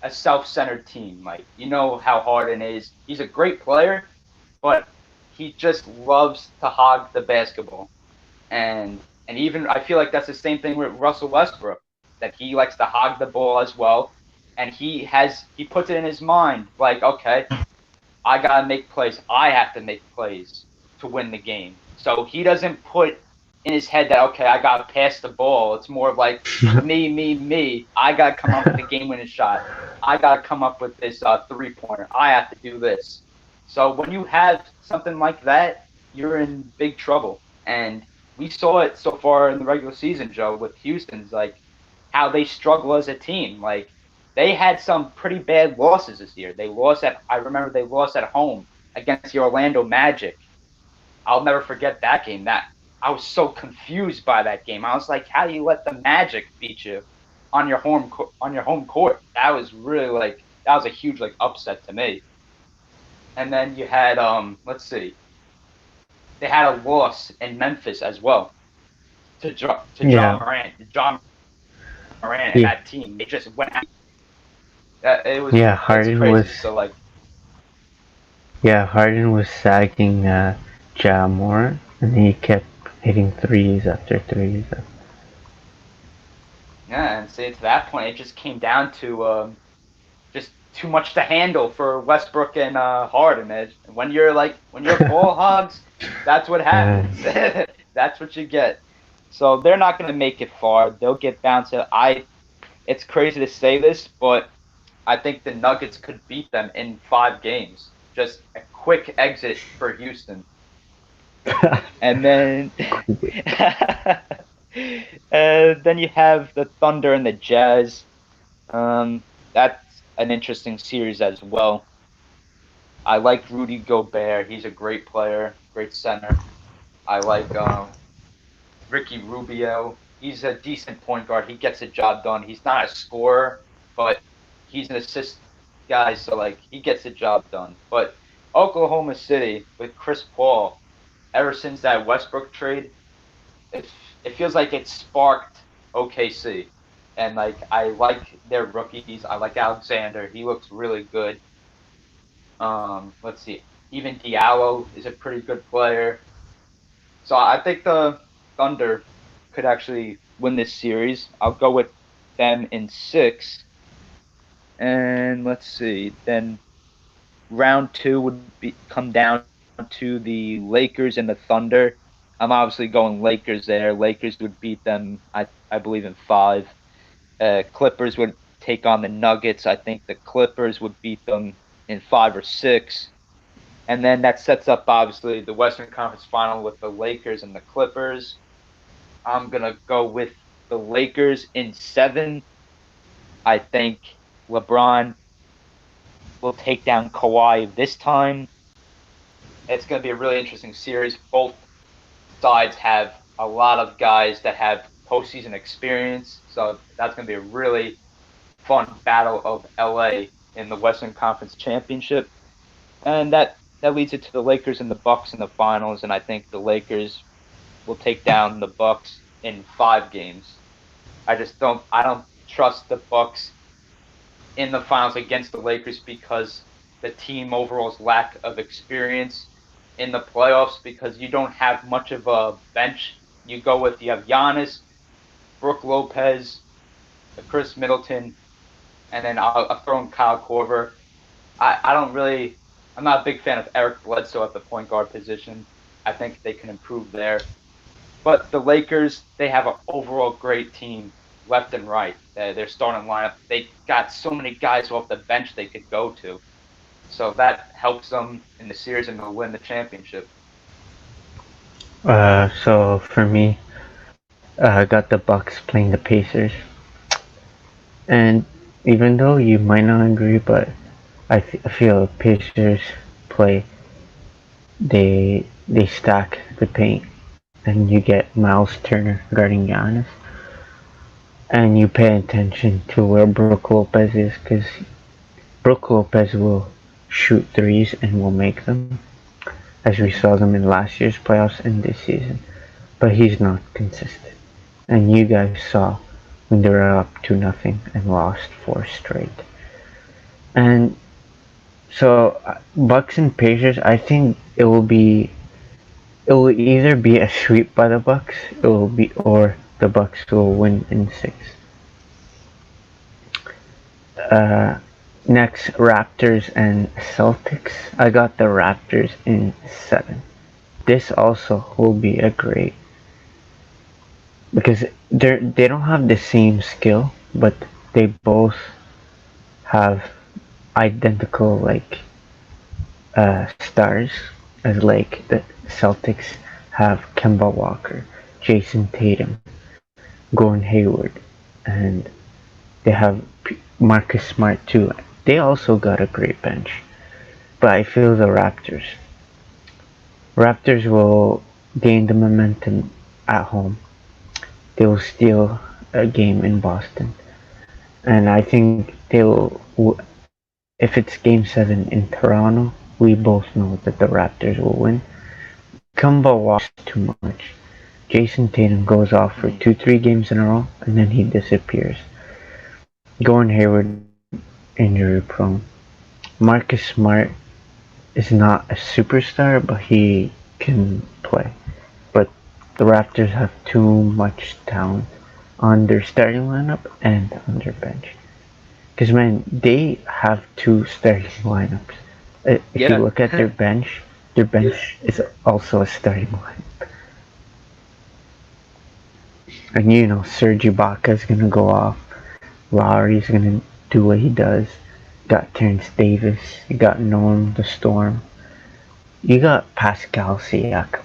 a self-centered team. Like, you know how Harden is. He's a great player, but he just loves to hog the basketball. And even I feel like that's the same thing with Russell Westbrook, that he likes to hog the ball as well. And he puts it in his mind, like, okay, I gotta make plays. I have to make plays to win the game. So he doesn't put in his head that, okay, I gotta pass the ball. It's more of like me. I gotta come up with a game-winning shot. I gotta come up with this 3-pointer. I have to do this. So when you have something like that, you're in big trouble. And we saw it so far in the regular season, Joe, with Houston's, like, how they struggle as a team. Like, they had some pretty bad losses this year. I remember they lost at home against the Orlando Magic. I'll never forget that game. I was so confused by that game. I was like, how do you let the Magic beat you on your home court? That was really that was a huge upset to me. And then you had let's see. They had a loss in Memphis as well to John Morant. John Morant and that team, they just went out. Harden crazy. was. So Harden was sagging Ja Morant, and he kept hitting threes after threes. Yeah, and see, to that point, it just came down to just too much to handle for Westbrook and Harden. And when you're ball hogs, that's what happens. That's what you get. So they're not going to make it far. They'll get bounced out. It's crazy to say this, but I think the Nuggets could beat them in 5 games. Just a quick exit for Houston. And then then you have the Thunder and the Jazz. That's an interesting series as well. I like Rudy Gobert. He's a great player, great center. I like Ricky Rubio. He's a decent point guard. He gets the job done. He's not a scorer, but he's an assist guy, so he gets the job done. But Oklahoma City with Chris Paul, ever since that Westbrook trade, it feels like it sparked OKC. And I like their rookies. I like Alexander. He looks really good. Let's see. Even Diallo is a pretty good player. So I think the Thunder could actually win this series. I'll go with them in 6. And let's see. Then round 2 would come down to the Lakers and the Thunder. I'm obviously going Lakers there. Lakers would beat them, I believe, in 5. Clippers would take on the Nuggets. I think the Clippers would beat them in 5 or 6. And then that sets up, obviously, the Western Conference Final with the Lakers and the Clippers. I'm going to go with the Lakers in 7. I think LeBron will take down Kawhi this time. It's going to be a really interesting series. Both sides have a lot of guys that have postseason experience, so that's going to be a really fun battle of LA in the Western Conference Championship. And that leads it to the Lakers and the Bucks in the finals, and I think the Lakers will take down the Bucks in 5 games. I don't trust the Bucks in the finals against the Lakers because the team overall's lack of experience. in the playoffs because you don't have much of a bench. You have Giannis, Brook Lopez, Chris Middleton, and then I'll throw in Kyle Korver. I'm not a big fan of Eric Bledsoe at the point guard position. I think they can improve there. But the Lakers, they have an overall great team left and right. Their starting lineup, they got so many guys off the bench they could go to. So that helps them in the series and they'll win the championship. So for me, I got the Bucks playing the Pacers. And even though you might not agree, but I feel Pacers play, they stack the paint, and you get Miles Turner guarding Giannis, and you pay attention to where Brook Lopez is, because Brook Lopez will shoot threes and will make them, as we saw them in last year's playoffs and this season, but he's not consistent. And you guys saw when they were up 2-0 and lost 4 straight. And so Bucks and Pacers, I think it will either be a sweep by the Bucks, or the Bucks will win in 6. Next, Raptors and Celtics. I got the Raptors in 7. This also will be a great, because they don't have the same skill, but they both have identical stars, as the Celtics have Kemba Walker, Jason Tatum, Gordon Hayward, and they have Marcus Smart too. They also got a great bench, but I feel the Raptors will gain the momentum at home. They will steal a game in Boston, and I think they will. If it's Game 7 in Toronto, we both know that the Raptors will win. Kemba walks too much. Jason Tatum goes off for 2-3 games in a row, and then he disappears. Gordon Hayward, injury prone. Marcus Smart is not a superstar, but he can play. But the Raptors have too much talent on their starting lineup and on their bench. Because, man, they have 2 starting lineups. If you look at their bench is also a starting lineup. And Serge Ibaka is going to go off. Lowry's going to do what he does. You got Terrence Davis. You got Norm the Storm. You got Pascal Siakam.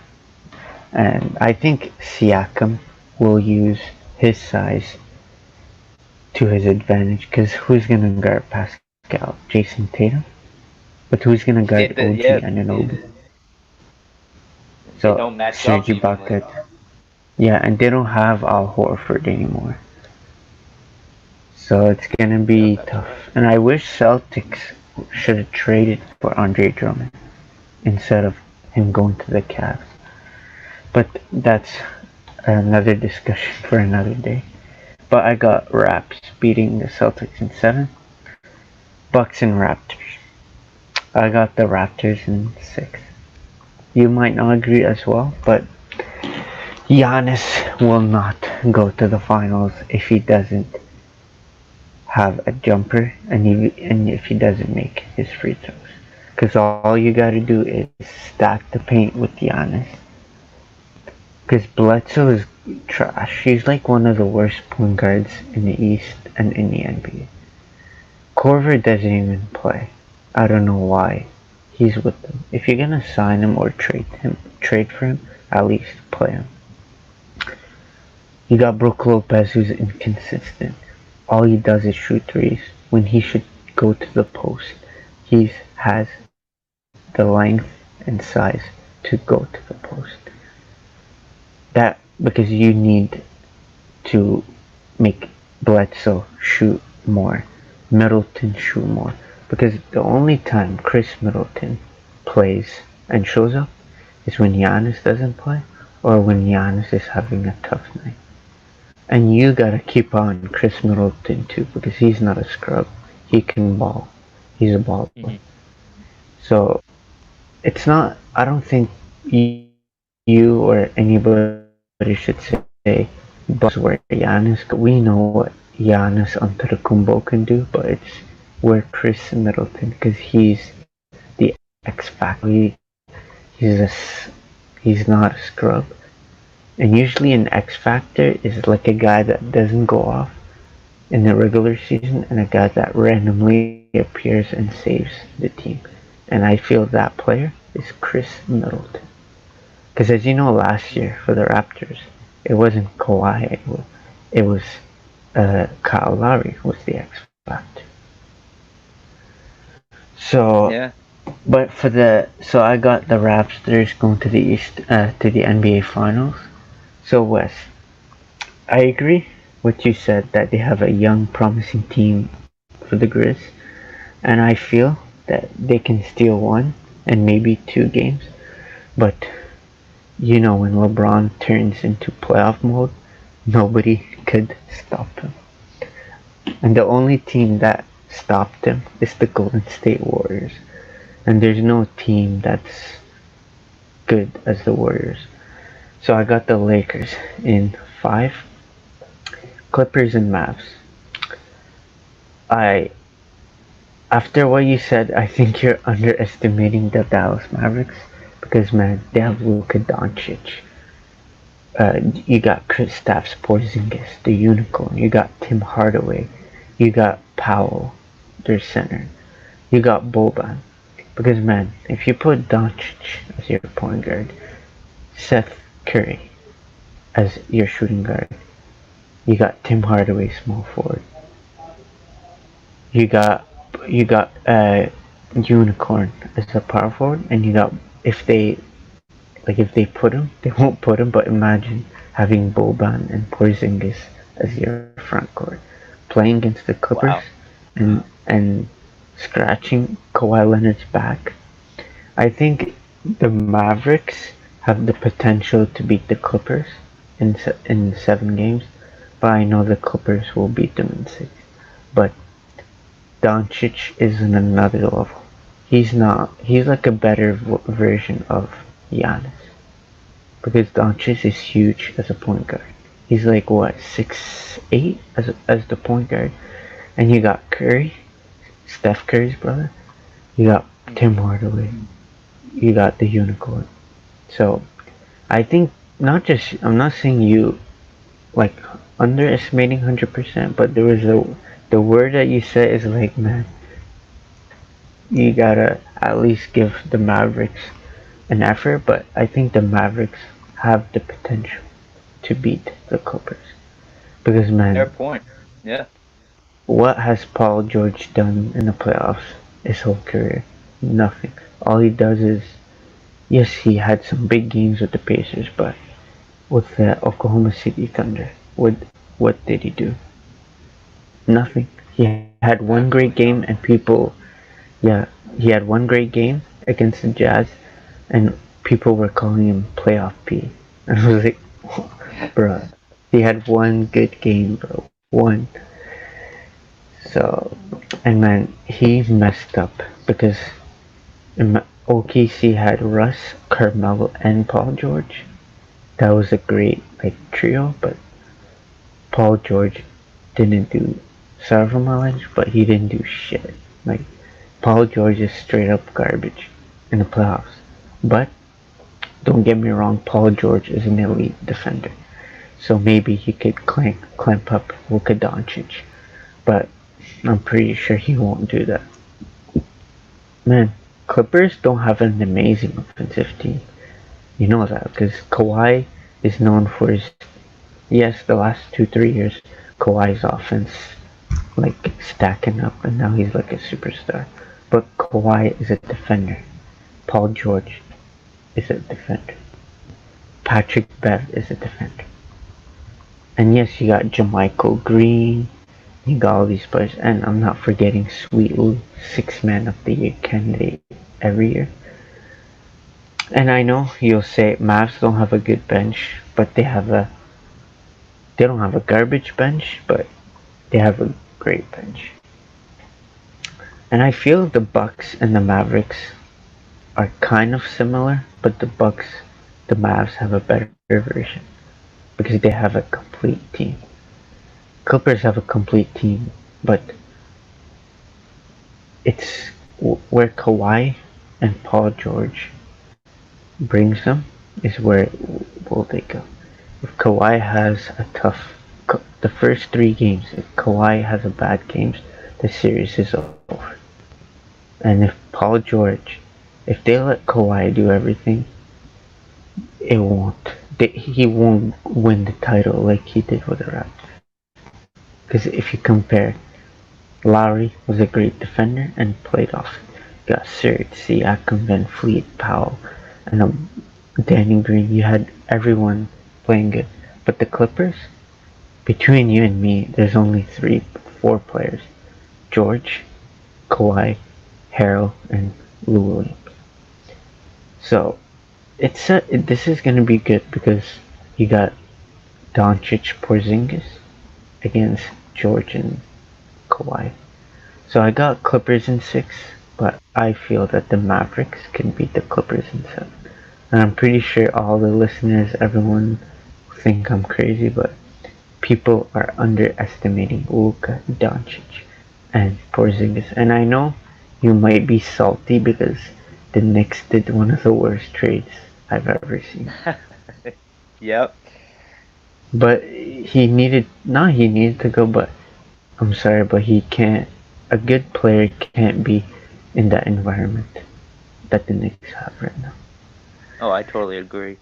And I think Siakam will use his size to his advantage, because who's going to guard Pascal? Jason Tatum? But who's going to guard OG Anunoby? So Serge Ibaka. Yeah, and they don't have Al Horford anymore. So it's going to be tough. And I wish Celtics should have traded for Andre Drummond instead of him going to the Cavs. But that's another discussion for another day. But I got Raps beating the Celtics in 7. Bucks and Raptors. I got the Raptors in 6. You might not agree as well, but Giannis will not go to the finals if he doesn't have a jumper and if he doesn't make his free throws. Because all you gotta do is stack the paint with Giannis. Because Bledsoe is trash. He's like one of the worst point guards in the East and in the NBA. Korver doesn't even play. I don't know why he's with them. If you're gonna sign him or trade for him, at least play him. You got Brook Lopez, who's inconsistent. All he does is shoot threes when he should go to the post. He has the length and size to go to the post. That because you need to make Bledsoe shoot more, Middleton shoot more. Because the only time Chris Middleton plays and shows up is when Giannis doesn't play, or when Giannis is having a tough night. And you gotta keep on Chris Middleton too, because he's not a scrub. He can ball. He's a baller. Mm-hmm. So it's not I don't think you or anybody should say Bucks were Giannis. We know what Giannis Antetokounmpo can do, but we're Chris Middleton because he's the X factor. He's not a scrub, and usually an X factor is like a guy that doesn't go off in the regular season and a guy that randomly appears and saves the team. And I feel that player is Chris Middleton. Because as you know, last year for the Raptors, it wasn't Kawhi. It was Kyle Lowry was the X factor. So, Yeah. but so I got the Raptors going to the East to the NBA Finals. So Wes, I agree with you said that they have a young, promising team for the Grizz, and I feel that they can steal one and maybe 2 games. But when LeBron turns into playoff mode, nobody could stop him. And the only team that stopped him is the Golden State Warriors. And there's no team that's good as the Warriors. So I got the Lakers in 5, Clippers and Mavs. I After what you said, I think you're underestimating the Dallas Mavericks because man, they have Luka Doncic. You got Kristaps Porzingis, the unicorn. You got Tim Hardaway. You got Powell, their center. You got Boban. Because man, if you put Doncic as your point guard, Seth Curry as your shooting guard, you got Tim Hardaway small forward. You got unicorn as a power forward, and you got if they put him, they won't put him. But imagine having Boban and Porzingis as your front court, playing against the Clippers, Wow. and scratching Kawhi Leonard's back. I think the Mavericks have the potential to beat the Clippers in 7 games, but I know the Clippers will beat them in 6. But Doncic is in another level. He's not. He's like a better version of Giannis because Doncic is huge as a point guard. He's like what 6'8" as the point guard, and you got Curry, Steph Curry's brother. You got Tim Hardaway. You got the unicorn. So I think not just. I'm not saying you like underestimating 100%, but there was the word that you said is like, man, you gotta at least give the Mavericks an effort, but I think the Mavericks have the potential to beat the Clippers. Because Fair man, point. Yeah. what has Paul George done in the playoffs his whole career? Nothing. All he does is, yes, he had some big games with the Pacers, but with the Oklahoma City Thunder, what did he do? Nothing. He had one great game, and yeah, he had one great game against the Jazz, and people were calling him playoff P. And I was like, bruh, he had one good game, bro. One. So, and man, he messed up because OKC had Russ, Carmelo, and Paul George. That was a great trio, but Paul George didn't do sorry for my language, but he didn't do shit. Like Paul George is straight up garbage in the playoffs. But don't get me wrong, Paul George is an elite defender. So maybe he could clamp up Luka Doncic. But I'm pretty sure he won't do that. Man, Clippers don't have an amazing offensive team. You know that because Kawhi is known for his. Yes, the last 2-3 years, Kawhi's offense stacking up, and now he's like a superstar. But Kawhi is a defender. Paul George is a defender. Patrick Bev is a defender. And yes, you got Jermichael Green. You got all these players, and I'm not forgetting Sweet Lou, 6-man of the year candidate every year. And I know you'll say Mavs don't have a good bench, but they don't have a garbage bench, but they have a great bench. And I feel the Bucks and the Mavericks are kind of similar, but the Mavs have a better version because they have a complete team. Clippers have a complete team, but it's where Kawhi and Paul George brings them is where will they go. If Kawhi has a tough, the first 3 games, if Kawhi has a bad games, the series is over. And if Paul George, if they let Kawhi do everything, it won't. He won't win the title like he did with the Raptors. Because if you compare, Lowry was a great defender and played off. You got Serge, Siakam, Van Fleet, Powell, and Danny Green. You had everyone playing good. But the Clippers, between you and me, there's only 4 players: George, Kawhi, Harrell, and Lou Williams. So this is gonna be good because you got Doncic, Porzingis against George and Kawhi. So I got Clippers in 6, but I feel that the Mavericks can beat the Clippers in 7. And I'm pretty sure all the listeners, everyone think I'm crazy, but people are underestimating Luka Doncic and Porzingis. And I know you might be salty because the Knicks did one of the worst trades I've ever seen. Yep. But he needed to go, but I'm sorry, but he can't. A good player can't be in that environment that the Knicks have right now. Oh, I totally agree.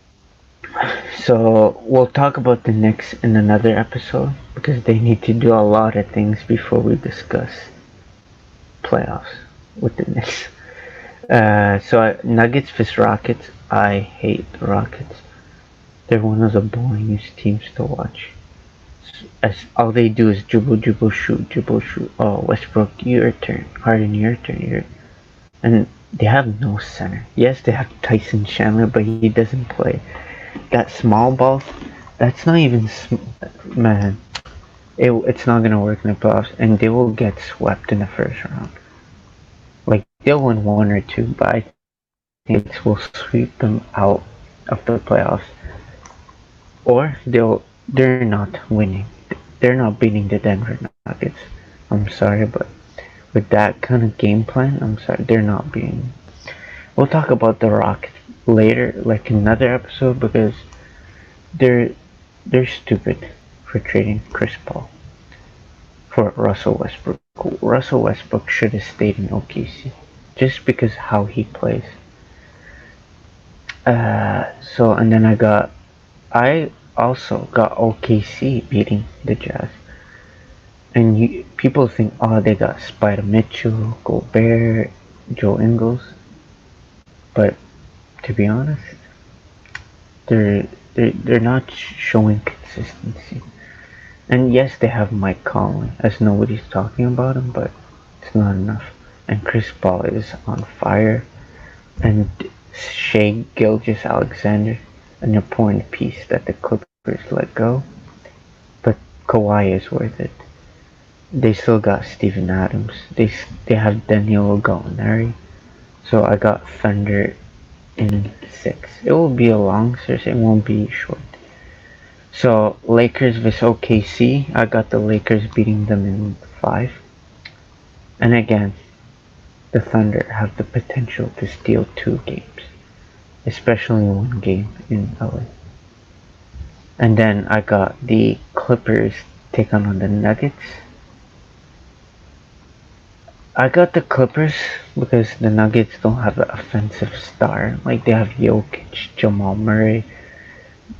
So we'll talk about the Knicks in another episode because they need to do a lot of things before we discuss playoffs with the Knicks. So Nuggets vs Rockets. I hate the Rockets. They're one of the boringest teams to watch. As all they do is dribble, dribble, shoot, dribble, shoot. Oh, Westbrook, your turn. Harden, your turn. And they have no center. Yes, they have Tyson Chandler, but he doesn't play. That small ball, that's not even man. It's not gonna work in the playoffs, and they will get swept in the first round. Like they'll win 1 or 2, but I think will sweep them out of the playoffs, or they're not winning. They're not beating the Denver Nuggets. I'm sorry, but with that kind of game plan, I'm sorry, they're not beating. We'll talk about the Rockets later, like another episode, because they're stupid for trading Chris Paul for Russell Westbrook. Russell Westbrook should have stayed in OKC just because how he plays. So and then I also got OKC beating the Jazz. And people think, oh, they got Spider Mitchell, Gobert, Joe Ingles, but to be honest, they're not showing consistency. And yes, they have Mike Conley, as nobody's talking about him, but it's not enough. And Chris Paul is on fire, and Shea Gilgeous-Alexander, an important piece that the Clippers let go, but Kawhi is worth it. They still got Steven Adams. They have Danilo Gallinari. So I got Thunder in 6. It will be a long series. It won't be short. So Lakers vs OKC. I got the Lakers beating them in 5. And again, the Thunder have the potential to steal 2 games, especially 1 game in LA. And then I got the Clippers take on the Nuggets. I got the Clippers because the Nuggets don't have an offensive star. Like they have Jokic, Jamal Murray.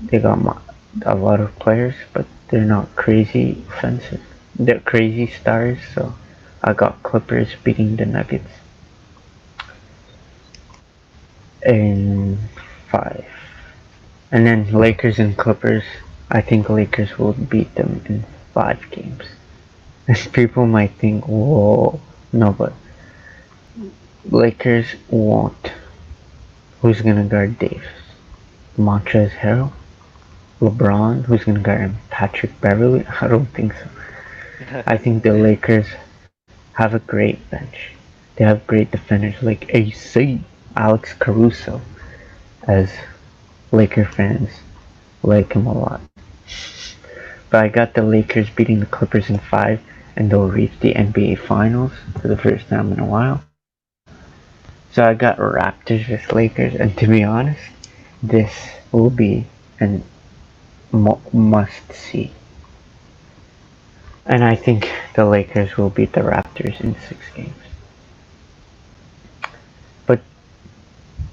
They got a lot of players, but they're not crazy offensive. They're crazy stars, so I got Clippers beating the Nuggets in 5. And then Lakers and Clippers. I think Lakers will beat them in 5 games. People might think, whoa. No, but Lakers won't. Who's gonna guard Davis? Montrezl Harrell? LeBron? Who's gonna guard him? Patrick Beverly? I don't think so. I think the Lakers have a great bench. They have great defenders like AC. Alex Caruso, as Laker fans like him a lot. But I got the Lakers beating the Clippers in 5, and they'll reach the NBA Finals for the first time in a while. So I got Raptors vs Lakers, and to be honest, this will be an must see. And I think the Lakers will beat the Raptors in 6 games. But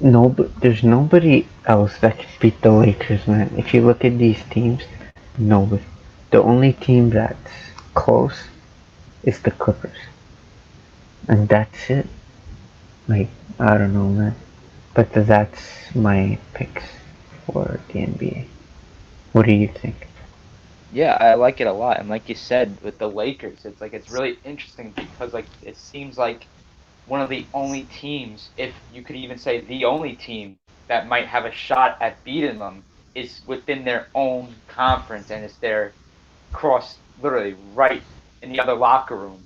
there's nobody else that can beat the Lakers, man. If you look at these teams, nobody. The only team that's close is the Clippers. And that's it. Like, I don't know, man. But that's my picks for the NBA. What do you think? Yeah, I like it a lot. And like you said, with the Lakers, it's really interesting because it seems like one of the only teams, if you could even say the only team that might have a shot at beating them, is within their own conference, and it's their cross literally right in the other locker room.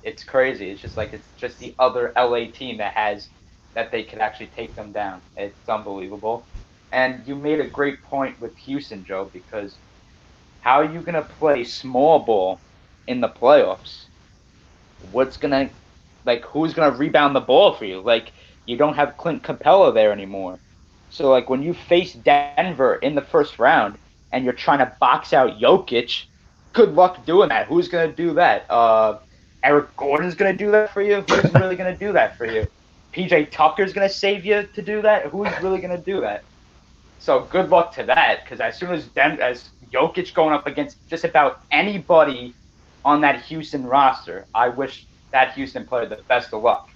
It's crazy. It's just the other LA team that they could actually take them down. It's unbelievable. And you made a great point with Houston, Joe, because how are you gonna play small ball in the playoffs? What's gonna who's gonna rebound the ball for you? You don't have Clint Capella there anymore. So when you face Denver in the first round and you're trying to box out Jokic, good luck doing that. Who's gonna do that? Eric Gordon's gonna do that for you. Who's really gonna do that for you? PJ Tucker's gonna save you to do that. Who's really gonna do that? So good luck to that, because as soon as Jokic going up against just about anybody on that Houston roster, I wish that Houston player the best of luck,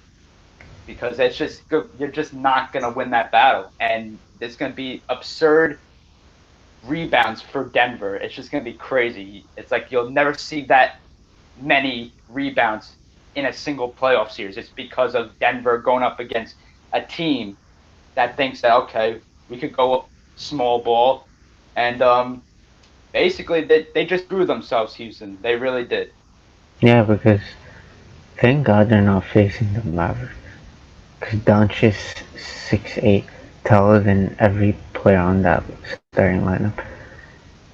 because it's just you're just not going to win that battle, and there's going to be absurd rebounds for Denver. It's just going to be crazy. It's like you'll never see that many rebounds in a single playoff series. It's because of Denver going up against a team that thinks that, okay, we could go small ball, and basically they just threw themselves, Houston. They really did. Yeah, because thank God they're not facing the Mavericks. Because Doncic's 6'8", taller than every player on that starting lineup.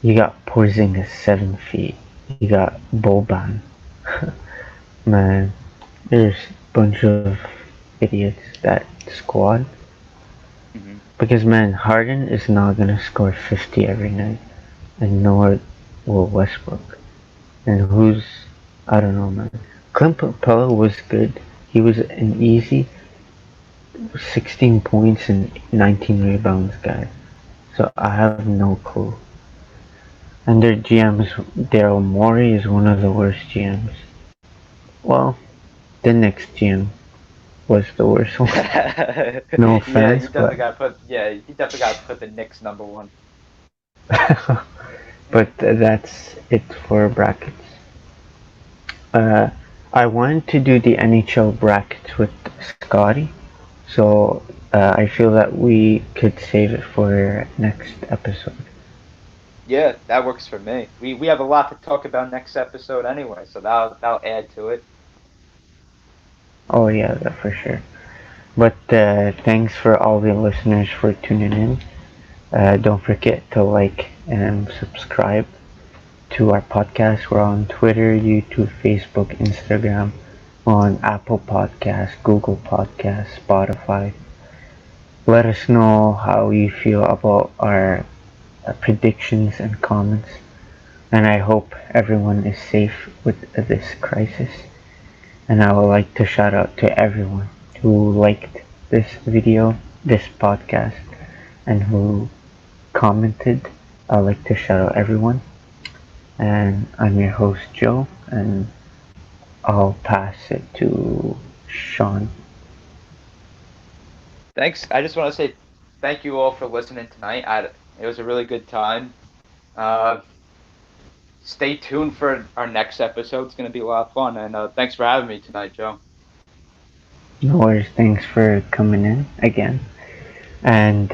You got Porzingis 7 feet. You got Boban. Man, there's a bunch of idiots that squad. Mm-hmm. Because, man, Harden is not going to score 50 every night. And nor will Westbrook. And I don't know, man. Clint Capella was good. He was an easy 16 points and 19 rebounds guy. So I have no clue. And their GM Daryl Morey is one of the worst GMs. Well, the next GM was the worst one. No offense, he definitely got to put the Knicks number 1. But that's it for brackets. I wanted to do the NHL brackets with Scotty, so I feel that we could save it for next episode. Yeah, that works for me. We have a lot to talk about next episode anyway, so that'll add to it. Oh yeah, for sure. But thanks for all the listeners for tuning in. Don't forget to like and subscribe to our podcast. We're on Twitter, YouTube, Facebook, Instagram, on Apple Podcasts, Google Podcasts, Spotify. Let us know how you feel about our predictions and comments. And I hope everyone is safe with this crisis. And I would like to shout out to everyone who liked this video, this podcast, and who commented. I'd like to shout out everyone. And I'm your host, Joe, and I'll pass it to Sean. Thanks. I just want to say thank you all for listening tonight. It was a really good time. Stay tuned for our next episode. It's going to be a lot of fun. And thanks for having me tonight, Joe. No worries. Thanks for coming in again. And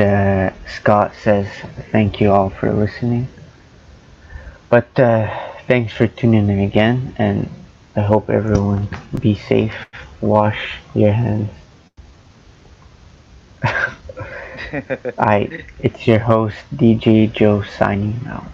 Scott says thank you all for listening. But thanks for tuning in again, and I hope everyone be safe. Wash your hands. It's your host DJ Joe signing out.